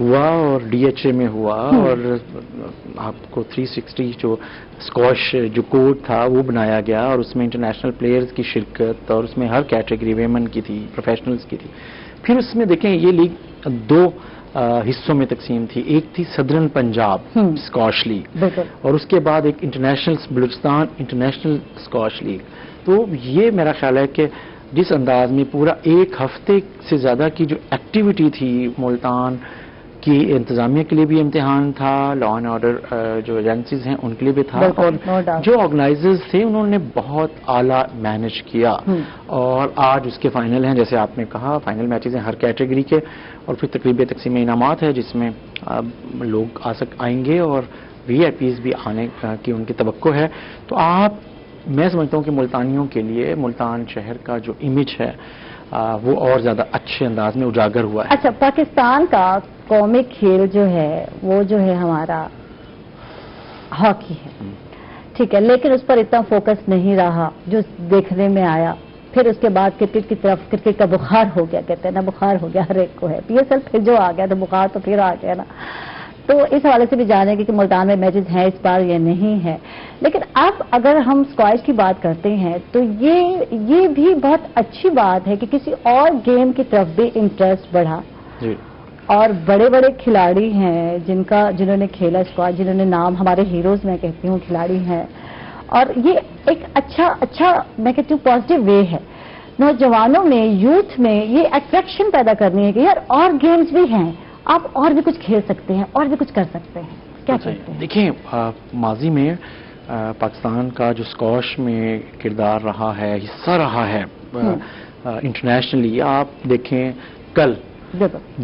ہوا اور ڈی ایچ اے میں ہوا اور آپ کو 360 جو اسکواش جو کوڈ تھا وہ بنایا گیا اور اس میں انٹرنیشنل پلیئرز کی شرکت اور اس میں ہر کیٹیگری ویمن کی تھی، پروفیشنلز کی تھی. پھر اس میں دیکھیں یہ لیگ 2 حصوں میں تقسیم تھی. ایک تھی صدرن پنجاب اسکواش لیگ اور اس کے بعد ایک international Balochistan international squash league. تو یہ میرا خیال ہے کہ جس انداز میں پورا 1 ہفتے سے زیادہ کی جو ایکٹیویٹی تھی ملتان کی انتظامیہ کے لیے بھی امتحان تھا، لا اینڈ آرڈر جو ایجنسیز ہیں ان کے لیے بھی تھا، اور جو آرگنائزرز تھے انہوں نے بہت اعلیٰ مینج کیا. اور آج اس کے فائنل ہیں، جیسے آپ نے کہا فائنل میچز ہیں ہر کیٹیگری کے، اور پھر تقریباً تقسیم انعامات ہے جس میں لوگ آئیں گے اور وی آئی پیز بھی آنے کی ان کی توقع ہے. تو میں سمجھتا ہوں کہ ملتانیوں کے لیے ملتان شہر کا جو امیج ہے وہ اور زیادہ اچھے انداز میں اجاگر ہوا ہے. اچھا، پاکستان کا قومی کھیل جو ہے وہ جو ہے ہمارا ہاکی ہے، ٹھیک ہے، لیکن اس پر اتنا فوکس نہیں رہا جو دیکھنے میں آیا. پھر اس کے بعد کرکٹ کی طرف کرکٹ کا بخار ہو گیا، کہتے ہیں نا بخار ہو گیا ہر ایک کو ہے. پی ایس ایل پھر جو آ گیا تو بخار تو پھر آ گیا نا. تو اس حوالے سے بھی جانیں گے کہ ملتان میں میچز ہیں اس بار یا نہیں ہے. لیکن اب اگر ہم اسکواش کی بات کرتے ہیں تو یہ بھی بہت اچھی بات ہے کہ کسی اور گیم کی طرف بھی انٹرسٹ بڑھا اور بڑے بڑے کھلاڑی ہیں جنہوں نے کھیلا اسکواش، جنہوں نے نام ہمارے ہیروز میں کہتی ہوں کھلاڑی ہیں. اور یہ ایک اچھا میں کہتی ہوں پازیٹیو وے ہے نوجوانوں میں، یوتھ میں یہ اٹریکشن پیدا کرنی ہے کہ یار اور گیمز بھی ہیں، آپ اور بھی کچھ کھیل سکتے ہیں اور بھی کچھ کر سکتے ہیں. کیا کہتے ہیں؟ دیکھیں ماضی میں پاکستان کا جو اسکواش میں کردار رہا ہے، حصہ رہا ہے انٹرنیشنلی، آپ دیکھیں کل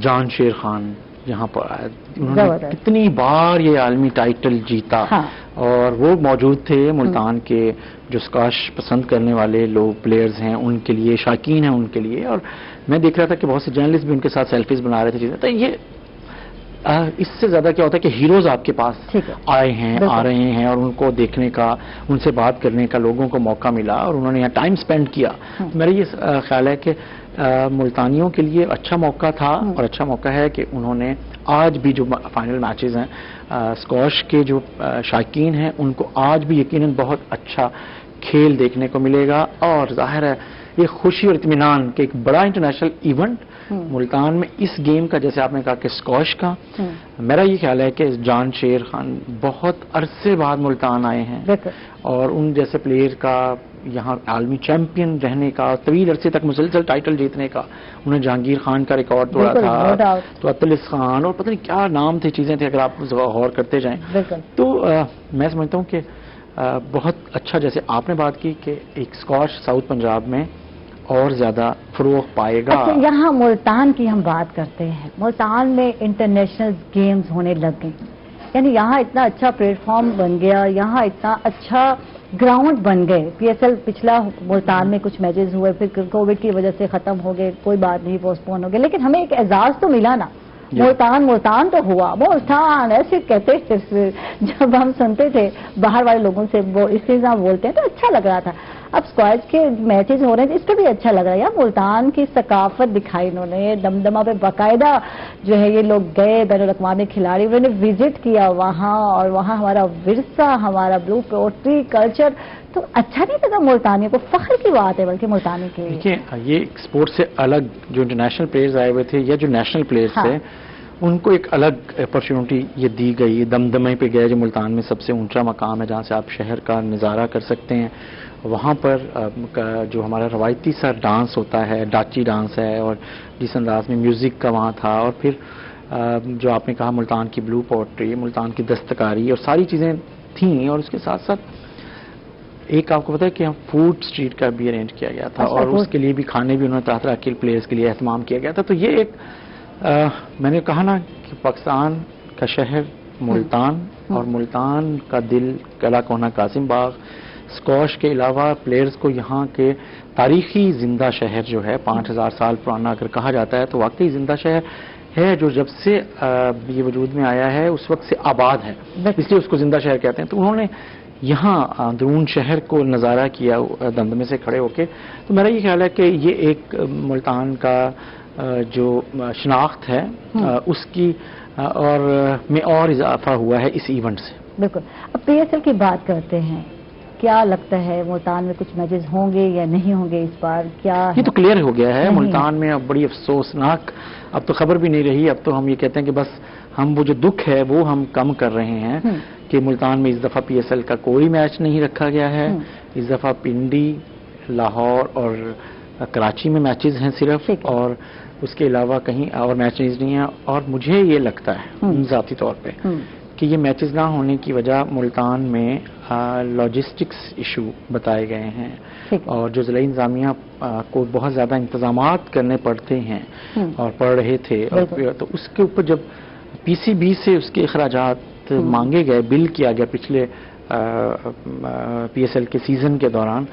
جان شیر خان یہاں پر آئے، انہوں نے کتنی بار یہ عالمی ٹائٹل جیتا اور وہ موجود تھے. ملتان کے جو اسکواش پسند کرنے والے لوگ پلیئرز ہیں ان کے لیے، شائقین ہیں ان کے لیے، اور میں دیکھ رہا تھا کہ بہت سے جرنلسٹ بھی ان کے ساتھ سیلفیز بنا رہے تھے چیزیں. تو یہ اس سے زیادہ کیا ہوتا ہے کہ ہیروز آپ کے پاس آئے ہیں، آ رہے ہیں، اور ان کو دیکھنے کا، ان سے بات کرنے کا لوگوں کو موقع ملا اور انہوں نے یہاں ٹائم سپینڈ کیا. میرا یہ خیال ہے کہ ملتانیوں کے لیے اچھا موقع تھا اور اچھا موقع ہے کہ انہوں نے آج بھی جو فائنل میچز ہیں اسکواش کے جو شائقین ہیں ان کو آج بھی یقیناً بہت اچھا کھیل دیکھنے کو ملے گا. اور ظاہر ہے یہ خوشی اور اطمینان کہ ایک بڑا انٹرنیشنل ایونٹ ملتان میں اس گیم کا، جیسے آپ نے کہا کہ اسکواش کا، میرا یہ خیال ہے کہ جان شیر خان بہت عرصے بعد ملتان آئے ہیں اور ان جیسے پلیئر کا یہاں عالمی چیمپئن رہنے کا، طویل عرصے تک مسلسل ٹائٹل جیتنے کا، انہیں جہانگیر خان کا ریکارڈ توڑا تھا، تو اطلس خان اور پتہ نہیں کیا نام تھے، چیزیں تھے، اگر آپ غور کرتے جائیں. تو میں سمجھتا ہوں کہ بہت اچھا، جیسے آپ نے بات کی کہ ایک اسکواش ساؤتھ پنجاب میں اور زیادہ فروغ پائے گا. اچھا، یہاں ملتان کی ہم بات کرتے ہیں، ملتان میں انٹرنیشنل گیمز ہونے لگ گئے، یعنی یہاں اتنا اچھا پلیٹ فارم بن گیا، یہاں اتنا اچھا گراؤنڈ بن گئے. پی ایس ایل پچھلا ملتان میں کچھ میچز ہوئے، پھر کووڈ کی وجہ سے ختم ہو گئے، کوئی بات نہیں، پوسٹ پون ہو گئے، لیکن ہمیں ایک اعزاز تو ملا نا. ملتان تو ہوا، ملتان ایسے کہتے تھے جب ہم سنتے تھے باہر والے لوگوں سے، وہ اس چیز ہم بولتے ہیں تو اچھا لگ رہا تھا. اب اسکواش کے میچز ہو رہے ہیں اس کا بھی اچھا لگ رہا ہے. یار ملتان کی ثقافت دکھائی انہوں نے، دمدمہ پہ باقاعدہ جو ہے یہ لوگ گئے، بین الاقوامی کھلاڑی انہوں نے وزٹ کیا وہاں، اور وہاں ہمارا ورثہ، ہمارا بلو پوٹری کلچر، تو اچھا نہیں لگا ملتانیوں کو؟ فخر کی بات ہے بلکہ ملتانی کے. دیکھیں یہ اسپورٹ سے الگ جو انٹرنیشنل پلیئرز آئے ہوئے تھے یا جو نیشنل پلیئرز تھے ان کو ایک الگ اپرچونٹی یہ دی گئی. دمدمے پہ گئے جو ملتان میں سب سے اونچا مقام ہے جہاں سے آپ شہر کا نظارہ کر سکتے ہیں. وہاں پر جو ہمارا روایتی سا ڈانس ہوتا ہے، ڈاچی ڈانس ہے، اور جس انداز میں میوزک کا وہاں تھا، اور پھر جو آپ نے کہا ملتان کی بلو پوٹری، ملتان کی دستکاری اور ساری چیزیں تھیں. اور اس کے ساتھ ساتھ ایک آپ کو پتا ہے کہ فوڈ اسٹریٹ کا بھی ارینج کیا گیا تھا اور اس کے لیے بھی کھانے بھی انہوں نے طرح طرح کے پلیئرز کے لیے اہتمام کیا گیا تھا. تو یہ ایک میں نے کہا نا کہ پاکستان کا شہر ملتان اور ملتان کا دل قلعہ کونا قاسم باغ، اسکواش کے علاوہ پلیئرز کو یہاں کے تاریخی زندہ شہر جو ہے 5000 سال پرانا اگر کہا جاتا ہے تو واقعی زندہ شہر ہے جو جب سے یہ وجود میں آیا ہے اس وقت سے آباد ہے، اس لیے اس کو زندہ شہر کہتے ہیں. تو انہوں نے یہاں اندرون شہر کو نظارہ کیا دمدمے سے کھڑے ہو کے، تو میرا یہ خیال ہے کہ یہ ایک ملتان کا جو شناخت ہے اس کی میں اور اضافہ ہوا ہے اس ایونٹ سے. بالکل. اب پی ایس ایل کی بات کرتے ہیں، کیا لگتا ہے ملتان میں کچھ میچز ہوں گے یا نہیں ہوں گے اس بار؟ کیا یہ تو کلیئر ہو گیا ہے ملتان میں. اب بڑی افسوسناک اب تو خبر بھی نہیں رہی. اب تو ہم یہ کہتے ہیں کہ بس ہم وہ جو دکھ ہے وہ ہم کم کر رہے ہیں کہ ملتان میں اس دفعہ پی ایس ایل کا کوئی میچ نہیں رکھا گیا ہے. اس دفعہ پنڈی، لاہور اور کراچی میں میچز ہیں صرف، اور اس کے علاوہ کہیں اور میچز نہیں ہیں. اور مجھے یہ لگتا ہے ذاتی طور پہ کہ یہ میچز نہ ہونے کی وجہ ملتان میں لاجسٹکس ایشو بتائے گئے ہیں، اور جو ضلعی انتظامیہ کو بہت زیادہ انتظامات کرنے پڑتے ہیں اور پڑ رہے تھے، تو اس کے اوپر جب پی سی بی سے اس کے اخراجات مانگے گئے، بل کیا گیا پچھلے پی ایس ایل کے سیزن کے دوران،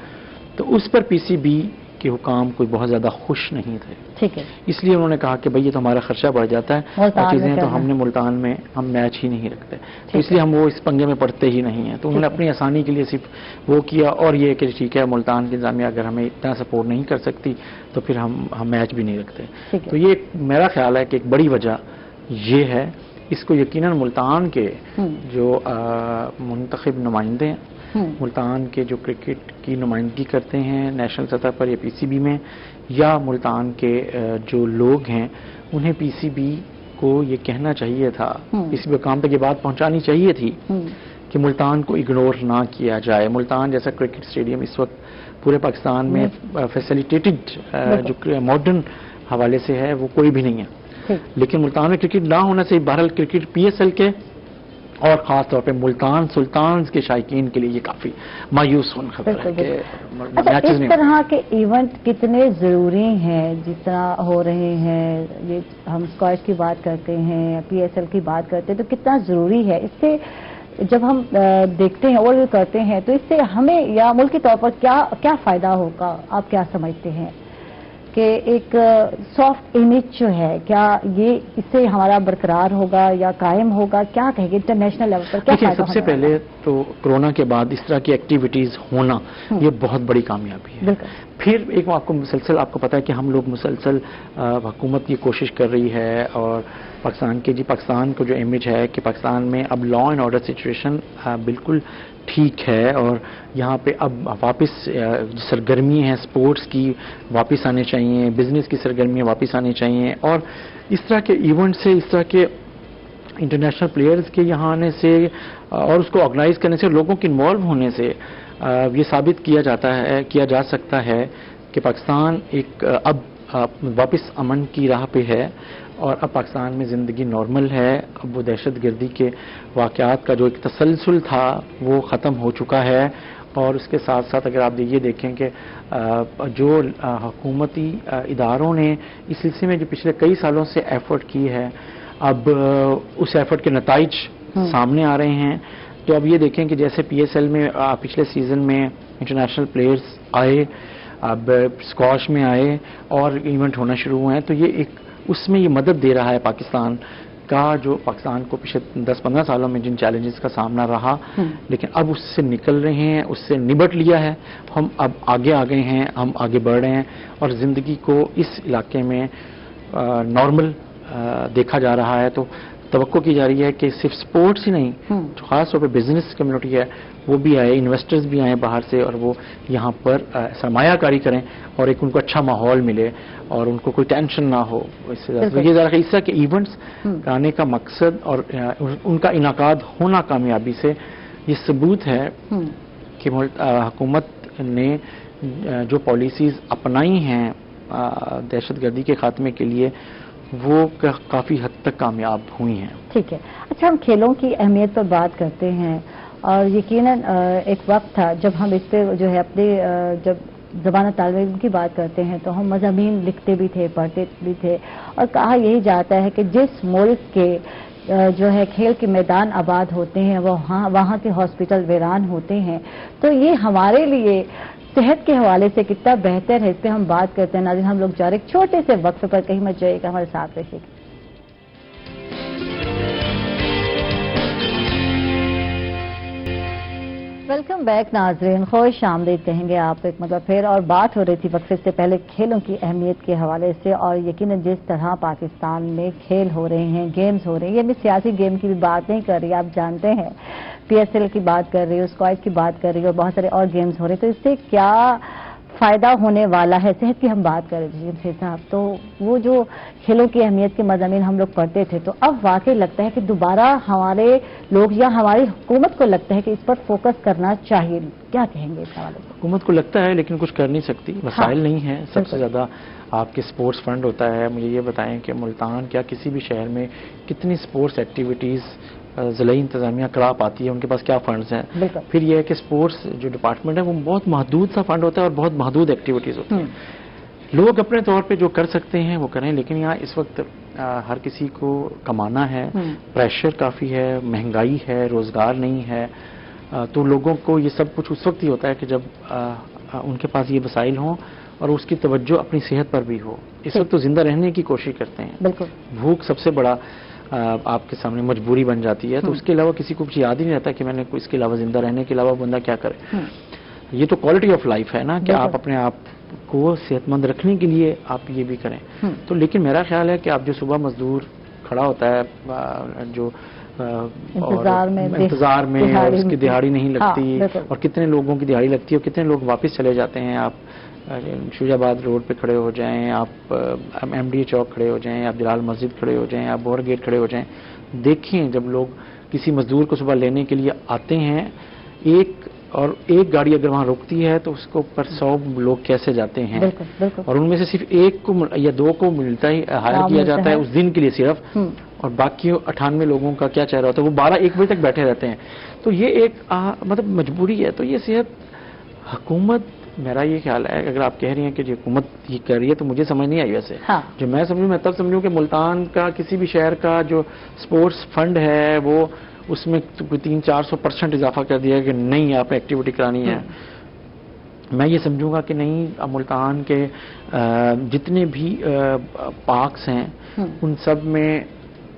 تو اس پر پی سی بی کے حکام کوئی بہت زیادہ خوش نہیں تھے. ٹھیک ہے. اس لیے انہوں نے کہا کہ بھئی یہ تو ہمارا خرچہ بڑھ جاتا ہے اور چیزیں تو ہم نے ملتان میں ہم میچ ہی نہیں رکھتے، تو اس لیے ہم وہ اس پنگے میں پڑتے ہی نہیں ہیں. تو انہوں نے اپنی آسانی کے لیے صرف وہ کیا، اور یہ کہ ٹھیک ہے ملتان کی انتظامیہ اگر ہمیں اتنا سپورٹ نہیں کر سکتی تو پھر ہم میچ بھی نہیں رکھتے. تو یہ میرا خیال ہے کہ ایک بڑی وجہ یہ ہے. اس کو یقیناً ملتان کے جو منتخب نمائندے ہیں، ملتان کے جو کرکٹ کی نمائندگی کرتے ہیں نیشنل سطح پر یا پی سی بی میں، یا ملتان کے جو لوگ ہیں، انہیں پی سی بی کو یہ کہنا چاہیے تھا، پی سی بی کام تک یہ بات پہنچانی چاہیے تھی کہ ملتان کو اگنور نہ کیا جائے. ملتان جیسا کرکٹ اسٹیڈیم اس وقت پورے پاکستان میں فیسیلیٹیٹڈ جو ماڈرن حوالے سے ہے وہ کوئی بھی نہیں ہے. لیکن ملتان میں کرکٹ نہ ہونا سے بہرحال کرکٹ پی ایس ایل کے اور خاص طور پہ ملتان سلطانز کے شائقین کے لیے یہ کافی مایوس کن خبر ہے کہ اس طرح کے ایونٹ کتنے ضروری ہیں جس طرح ہو رہے ہیں. یہ ہم اسکواش کی بات کرتے ہیں، پی ایس ایل کی بات کرتے ہیں، تو کتنا ضروری ہے. اس سے جب ہم دیکھتے ہیں اور کرتے ہیں تو اس سے ہمیں یا ملک کے طور پر کیا فائدہ ہوگا؟ آپ کیا سمجھتے ہیں کہ ایک سافٹ امیج جو ہے، کیا یہ اس سے ہمارا برقرار ہوگا یا قائم ہوگا؟ کیا کہیں گے انٹرنیشنل لیول پر کیا فائدہ ہوگا؟ سب سے پہلے تو کورونا کے بعد اس طرح کی ایکٹیویٹیز ہونا یہ بہت بڑی کامیابی ہے. پھر ایک آپ کو پتا ہے کہ ہم لوگ مسلسل حکومت کی کوشش کر رہی ہے، اور پاکستان کو جو امیج ہے کہ پاکستان میں اب لا اینڈ آرڈر سچویشن بالکل ٹھیک ہے، اور یہاں پہ اب واپس سرگرمی ہے اسپورٹس کی واپس آنے چاہیے، بزنس کی سرگرمیاں واپس آنی چاہیے. اور اس طرح کے ایونٹ سے، اس طرح کے انٹرنیشنل پلیئرز کے یہاں آنے سے اور اس کو آرگنائز کرنے سے، لوگوں کے انوالو ہونے سے یہ ثابت کیا جا سکتا ہے کہ پاکستان ایک اب واپس امن کی راہ پہ ہے، اور اب پاکستان میں زندگی نارمل ہے. اب وہ دہشت گردی کے واقعات کا جو ایک تسلسل تھا وہ ختم ہو چکا ہے. اور اس کے ساتھ ساتھ اگر آپ یہ دیکھیں کہ جو حکومتی اداروں نے اس سلسلے میں جو پچھلے کئی سالوں سے ایفرٹ کی ہے، اب اس ایفرٹ کے نتائج سامنے آ رہے ہیں. تو اب یہ دیکھیں کہ جیسے پی ایس ایل میں پچھلے سیزن میں انٹرنیشنل پلیئرز آئے، اب اسکواش میں آئے اور ایونٹ ہونا شروع ہوئے ہیں، تو یہ ایک اس میں یہ مدد دے رہا ہے پاکستان کا، جو پاکستان کو پچھلے 10-15 سالوں میں جن چیلنجز کا سامنا رہا، لیکن اب اس سے نکل رہے ہیں، اس سے نبٹ لیا ہے. ہم اب آگے آ گئے ہیں، ہم آگے بڑھ رہے ہیں، اور زندگی کو اس علاقے میں نارمل دیکھا جا رہا ہے. تو توقع کی جا رہی ہے کہ صرف سپورٹس ہی نہیں، جو خاص طور پہ بزنس کمیونٹی ہے وہ بھی آئے، انویسٹرز بھی آئیں باہر سے، اور وہ یہاں پر سرمایہ کاری کریں، اور ایک ان کو اچھا ماحول ملے اور ان کو کوئی ٹینشن نہ ہو. یہ ذرا اس طرح کے ایونٹس آنے کا مقصد اور ان کا انعقاد ہونا کامیابی سے یہ ثبوت ہے کہ حکومت نے جو پالیسیز اپنائی ہیں دہشت گردی کے خاتمے کے لیے وہ کافی حد تک کامیاب ہوئی ہیں. ٹھیک ہے. اچھا، ہم کھیلوں کی اہمیت پر بات کرتے ہیں، اور یقیناً ایک وقت تھا جب ہم اس پہ جو ہے اپنے جب زبان طالب علم کی بات کرتے ہیں تو ہم مضامین لکھتے بھی تھے، پڑھتے بھی تھے، اور کہا یہی جاتا ہے کہ جس ملک کے جو ہے کھیل کے میدان آباد ہوتے ہیں وہاں کے ہاسپٹل ویران ہوتے ہیں. تو یہ ہمارے لیے صحت کے حوالے سے کتنا بہتر ہے، اس پہ ہم بات کرتے ہیں. ناظرین، ہم لوگ جا رہے ایک چھوٹے سے وقفے پر، کہیں مت جائیے گا، ہمارے ساتھ رہیے گا. ویلکم بیک ناظرین، خوش آمدید کہیں گے آپ ایک مطلب پھر. اور بات ہو رہی تھی وقفے سے پہلے کھیلوں کی اہمیت کے حوالے سے، اور یقیناً جس طرح پاکستان میں کھیل ہو رہے ہیں، گیمز ہو رہے ہیں، یہ میں سیاسی گیم کی بھی بات نہیں کر رہی، آپ جانتے ہیں PSL کی بات کر رہی ہوں، اسکواش کی بات کر رہی ہوں، اور بہت سارے اور گیمز ہو رہے ہیں. تو اس سے کیا فائدہ ہونے والا ہے؟ صحت کی ہم بات کر رہے تھے صاحب، تو وہ جو کھیلوں کی اہمیت کے مضامین ہم لوگ پڑھتے تھے، تو اب واقعی لگتا ہے کہ دوبارہ ہمارے لوگ یا ہماری حکومت کو لگتا ہے کہ اس پر فوکس کرنا چاہیے. کیا کہیں گے اس حوالے سے؟ حکومت کو لگتا ہے لیکن کچھ کر نہیں سکتی، وسائل نہیں ہیں. سب سے زیادہ آپ کے سپورٹس فنڈ ہوتا ہے. مجھے یہ بتائیں کہ ملتان کیا کسی بھی شہر میں کتنی سپورٹس ایکٹیویٹیز ضلعی انتظامیہ کرا پاتی ہے؟ ان کے پاس کیا فنڈز ہیں؟ پھر یہ ہے کہ سپورٹس جو ڈپارٹمنٹ ہے وہ بہت محدود سا فنڈ ہوتا ہے اور بہت محدود ایکٹیویٹیز ہوتی ہیں. لوگ اپنے طور پہ جو کر سکتے ہیں وہ کریں، لیکن یہاں اس وقت ہر کسی کو کمانا ہے، پریشر کافی ہے، مہنگائی ہے، روزگار نہیں ہے. تو لوگوں کو یہ سب کچھ اس وقت ہی ہوتا ہے کہ جب ان کے پاس یہ وسائل ہوں اور اس کی توجہ اپنی صحت پر بھی ہو. اس وقت تو زندہ رہنے کی کوشش کرتے ہیں. بھوک سب سے بڑا آپ کے سامنے مجبوری بن جاتی ہے، تو اس کے علاوہ کسی کو کچھ یاد ہی نہیں رہتا کہ میں نے اس کے علاوہ زندہ رہنے کے علاوہ بندہ کیا کرے. یہ تو کوالٹی آف لائف ہے نا کہ آپ اپنے آپ کو صحت مند رکھنے کے لیے آپ یہ بھی کریں. تو لیکن میرا خیال ہے کہ آپ جو صبح مزدور کھڑا ہوتا ہے جو انتظار میں اور اس کی دہاڑی نہیں لگتی، اور کتنے لوگوں کی دہاڑی لگتی ہے اور کتنے لوگ واپس چلے جاتے ہیں. آپ شوجہ آباد روڈ پہ کھڑے ہو جائیں، آپ MDA چوک کھڑے ہو جائیں، آپ جلال مسجد کھڑے ہو جائیں، آپ بور گیٹ کھڑے ہو جائیں، دیکھیں جب لوگ کسی مزدور کو صبح لینے کے لیے آتے ہیں، ایک گاڑی اگر وہاں رکتی ہے تو اس کو اوپر 100 لوگ کیسے جاتے ہیں. اور ان میں سے صرف ایک کو یا دو کو ملتا ہی ہائر کیا جاتا ہے اس دن کے لیے صرف، اور باقی 98 لوگوں کا کیا چہرہ ہوتا ہے، وہ 12-1 بجے تک بیٹھے رہتے ہیں. تو یہ ایک مطلب مجبوری ہے. تو یہ صحت حکومت، میرا یہ خیال ہے اگر آپ کہہ رہی ہیں کہ جو حکومت یہ کر رہی ہے تو مجھے سمجھ نہیں آئی. ویسے جو میں سمجھوں، میں تب سمجھوں کہ ملتان کا کسی بھی شہر کا جو سپورٹس فنڈ ہے وہ اس میں 300-400% اضافہ کر دیا کہ نہیں آپ ایکٹیویٹی کرانی ہے. میں یہ سمجھوں گا کہ نہیں، ملتان کے جتنے بھی پارکس ہیں ان سب میں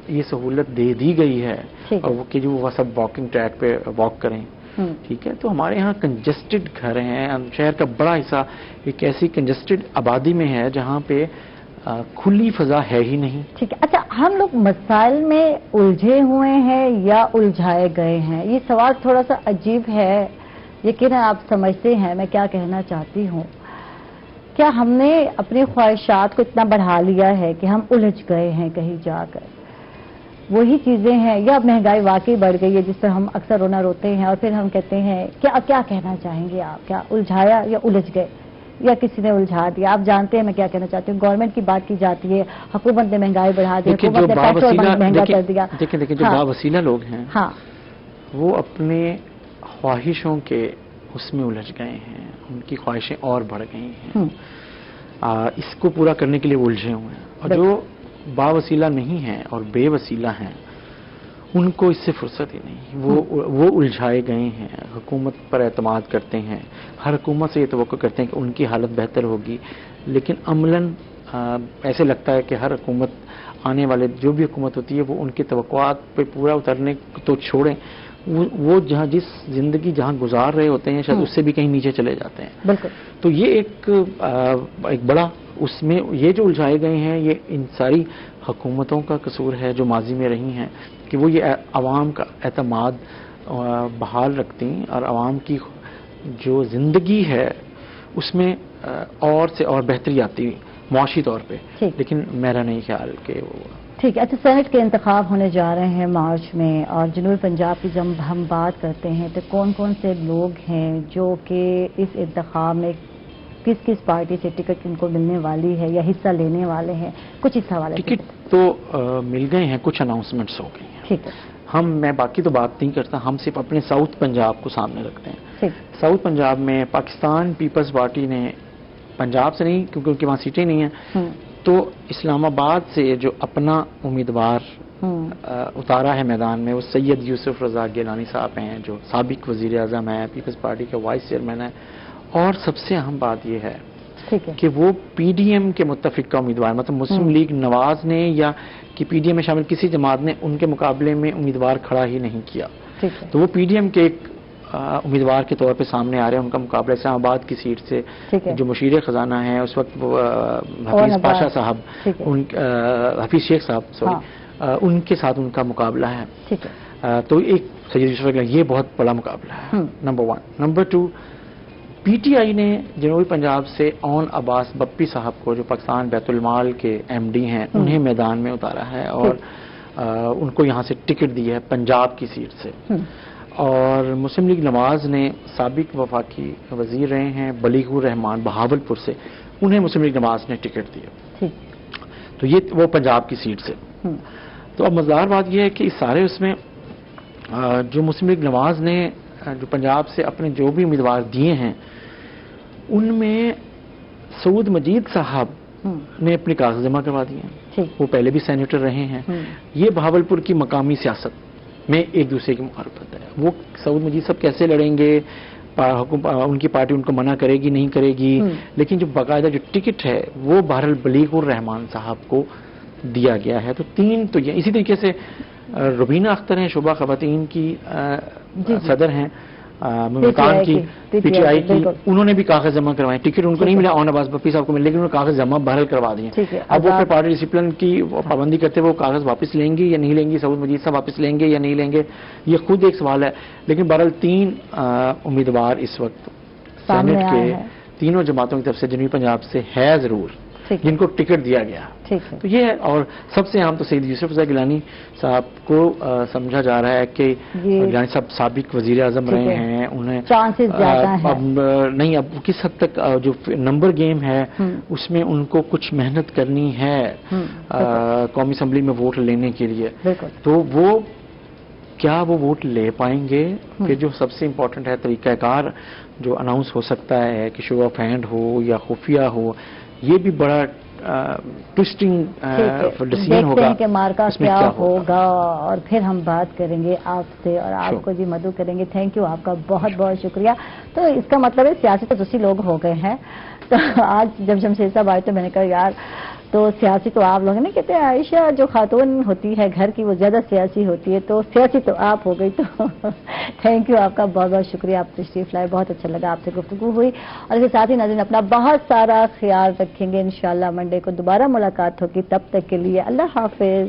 یہ سہولت دے دی گئی ہے اور وہ کہ جو وہ سب واکنگ ٹریک پہ واک کریں. ٹھیک ہے. تو ہمارے ہاں کنجسٹڈ گھر ہیں، شہر کا بڑا حصہ ایک ایسی کنجسٹڈ آبادی میں ہے جہاں پہ کھلی فضا ہے ہی نہیں. ٹھیک ہے. اچھا، ہم لوگ مسائل میں الجھے ہوئے ہیں یا الجھائے گئے ہیں؟ یہ سوال تھوڑا سا عجیب ہے، یقیناً آپ سمجھتے ہیں میں کیا کہنا چاہتی ہوں. کیا ہم نے اپنی خواہشات کو اتنا بڑھا لیا ہے کہ ہم الجھ گئے ہیں کہیں جا کر؟ وہی چیزیں ہیں، یا مہنگائی واقعی بڑھ گئی ہے جس پر ہم اکثر رونا روتے ہیں اور پھر ہم کہتے ہیں کیا کہنا چاہیں گے آپ؟ کیا الجھایا یا الجھ گئے یا کسی نے الجھا دیا؟ آپ جانتے ہیں میں کیا کہنا چاہتی ہوں. گورنمنٹ کی بات کی جاتی ہے، حکومت نے مہنگائی بڑھا دی، حکومت نے پیٹرول مہنگا کر دیا. دیکھیں جو باوسیلہ لوگ ہیں وہ اپنے خواہشوں کے اس میں الجھ گئے ہیں، ان کی خواہشیں اور بڑھ گئی ہیں، اس کو پورا کرنے کے لیے وہ الجھے ہوئے ہیں. اور جو باوسیلہ نہیں ہیں اور بے وسیلہ ہیں ان کو اس سے فرصت ہی نہیں. وہ الجھائے گئے ہیں، حکومت پر اعتماد کرتے ہیں، ہر حکومت سے یہ توقع کرتے ہیں کہ ان کی حالت بہتر ہوگی، لیکن عملاً ایسے لگتا ہے کہ ہر حکومت آنے والے جو بھی حکومت ہوتی ہے وہ ان کی توقعات پہ پورا اترنے تو چھوڑیں، وہ جس زندگی جہاں گزار رہے ہوتے ہیں شاید اس سے بھی کہیں نیچے چلے جاتے ہیں. بالکل. تو یہ ایک بڑا اس میں یہ جو الجھائے گئے ہیں یہ ان ساری حکومتوں کا قصور ہے جو ماضی میں رہی ہیں کہ وہ یہ عوام کا اعتماد بحال رکھتی اور عوام کی جو زندگی ہے اس میں اور سے اور بہتری آتی معاشی طور پہ. لیکن میرا نہیں خیال کہ وہ ٹھیک ہے. اچھا، سینٹ کے انتخاب ہونے جا رہے ہیں مارچ میں، اور جنوبی پنجاب کی جب ہم بات کرتے ہیں تو کون کون سے لوگ ہیں جو کہ اس انتخاب میں کس پارٹی سے ٹکٹ ان کو ملنے والی ہے یا حصہ لینے والے ہیں؟ کچھ اس حوالے سے. ٹکٹ تو مل گئے ہیں، کچھ اناؤنسمنٹس ہو گئی ہیں. ٹھیک ہے. میں باقی تو بات نہیں کرتا، ہم صرف اپنے ساؤتھ پنجاب کو سامنے رکھتے ہیں. ساؤتھ پنجاب میں پاکستان پیپلز پارٹی نے، پنجاب سے نہیں کیونکہ ان کے وہاں سیٹیں نہیں ہیں، تو اسلام آباد سے جو اپنا امیدوار اتارا ہے میدان میں وہ سید یوسف رضا گیلانی صاحب ہیں جو سابق وزیر اعظم ہیں، پیپلز پارٹی کے وائس چیئرمین ہیں. اور سب سے اہم بات یہ ہے کہ وہ PDM کے متفق کا امیدوار، مطلب مسلم لیگ نواز نے یا کہ PDM میں شامل کسی جماعت نے ان کے مقابلے میں امیدوار کھڑا ہی نہیں کیا. تو وہ PDM کے ایک امیدوار کے طور پہ سامنے آ رہے ہیں ان کا مقابلہ اسلام آباد کی سیٹ سے جو مشیر خزانہ ہیں اس وقت حفیظ پاشا صاحب، حفیظ شیخ صاحب سوری، ان کے ساتھ ان کا مقابلہ ہے. تو ایک سید یوسف یہ بہت بڑا مقابلہ ہے، number 1. Number 2، P T I نے جنوبی پنجاب سے اون عباس بپی صاحب کو، جو پاکستان بیت المال کے ایم ڈی ہیں، انہیں میدان میں اتارا ہے اور ان کو یہاں سے ٹکٹ دی ہے پنجاب کی سیٹ سے. اور مسلم لیگ نواز نے سابق وفاقی وزیر رہے ہیں بلیغ الرحمان بہاولپور سے، انہیں مسلم لیگ نواز نے ٹکٹ دیا. تو یہ وہ پنجاب کی سیٹ سے. تو اب مزدار بات یہ ہے کہ اس سارے اس میں جو مسلم لیگ نواز نے جو پنجاب سے اپنے جو بھی امیدوار دیے ہیں ان میں سعود مجید صاحب نے اپنے کاغذ جمع کروا دیے ہیں. وہ پہلے بھی سینیٹر رہے ہیں. یہ بہاولپور کی مقامی سیاست میں ایک دوسرے کی مخالفت ہے. وہ سعود مجید صاحب کیسے لڑیں گے، ان کی پارٹی ان کو منع کرے گی نہیں کرے گی، لیکن جو باقاعدہ جو ٹکٹ ہے وہ بہرحال بلیغ الرحمان صاحب کو دیا گیا ہے. تو 3 تو یہ اسی طریقے سے روبینہ اختر ہیں، شعبہ خواتین کی صدر ہیں ممتان کی پی ٹی آئی کی، انہوں نے بھی کاغذ جمع کروائے. ٹکٹ ان کو نہیں ملا، اون عباس بپی صاحب کو ملا، لیکن انہوں نے کاغذ جمع بہرحال کروا دیے. اب وہ پھر پارٹی ڈسپلن کی پابندی کرتے وہ کاغذ واپس لیں گی یا نہیں لیں گی، سعود مجید صاحب واپس لیں گے یا نہیں لیں گے، یہ خود ایک سوال ہے. لیکن بہرحال 3 امیدوار اس وقت سینٹ کے تینوں جماعتوں کی طرف سے جنوبی پنجاب سے ہے ضرور جن کو ٹکٹ دیا گیا. تو یہ ہے. اور سب سے اہم تو سید یوسف رضا گیلانی صاحب کو سمجھا جا رہا ہے کہ گیلانی صاحب سابق وزیر اعظم رہے ہیں، انہیں اب نہیں، اب کس حد تک جو نمبر گیم ہے اس میں ان کو کچھ محنت کرنی ہے قومی اسمبلی میں ووٹ لینے کے لیے. تو وہ کیا وہ ووٹ لے پائیں گے؟ پھر جو سب سے امپورٹنٹ ہے طریقہ کار جو اناؤنس ہو سکتا ہے کہ شو آف ہینڈ ہو یا خفیہ ہو، یہ بھی بڑا ٹوسٹنگ ڈیسیژن ہوگا کہ مارکا کیا ہوگا. اور پھر ہم بات کریں گے آپ سے اور آپ کو جی مدعو کریں گے. تھینک یو، آپ کا بہت بہت شکریہ. تو اس کا مطلب ہے سیاسی تو دوسری لوگ ہو گئے ہیں. تو آج جب شمشیر صاحب آئے تو میں نے کہا یار تو سیاسی تو آپ لوگ نہیں کہتے، عائشہ جو خاتون ہوتی ہے گھر کی وہ زیادہ سیاسی ہوتی ہے، تو سیاسی تو آپ ہو گئی. تو تھینک یو، آپ کا بہت بہت شکریہ، آپ تشریف لائے، بہت اچھا لگا آپ سے گفتگو ہوئی. اور اس کے ساتھ ہی ناظرین اپنا بہت سارا خیال رکھیں گے. انشاءاللہ منڈے کو دوبارہ ملاقات ہوگی، تب تک کے لیے اللہ حافظ.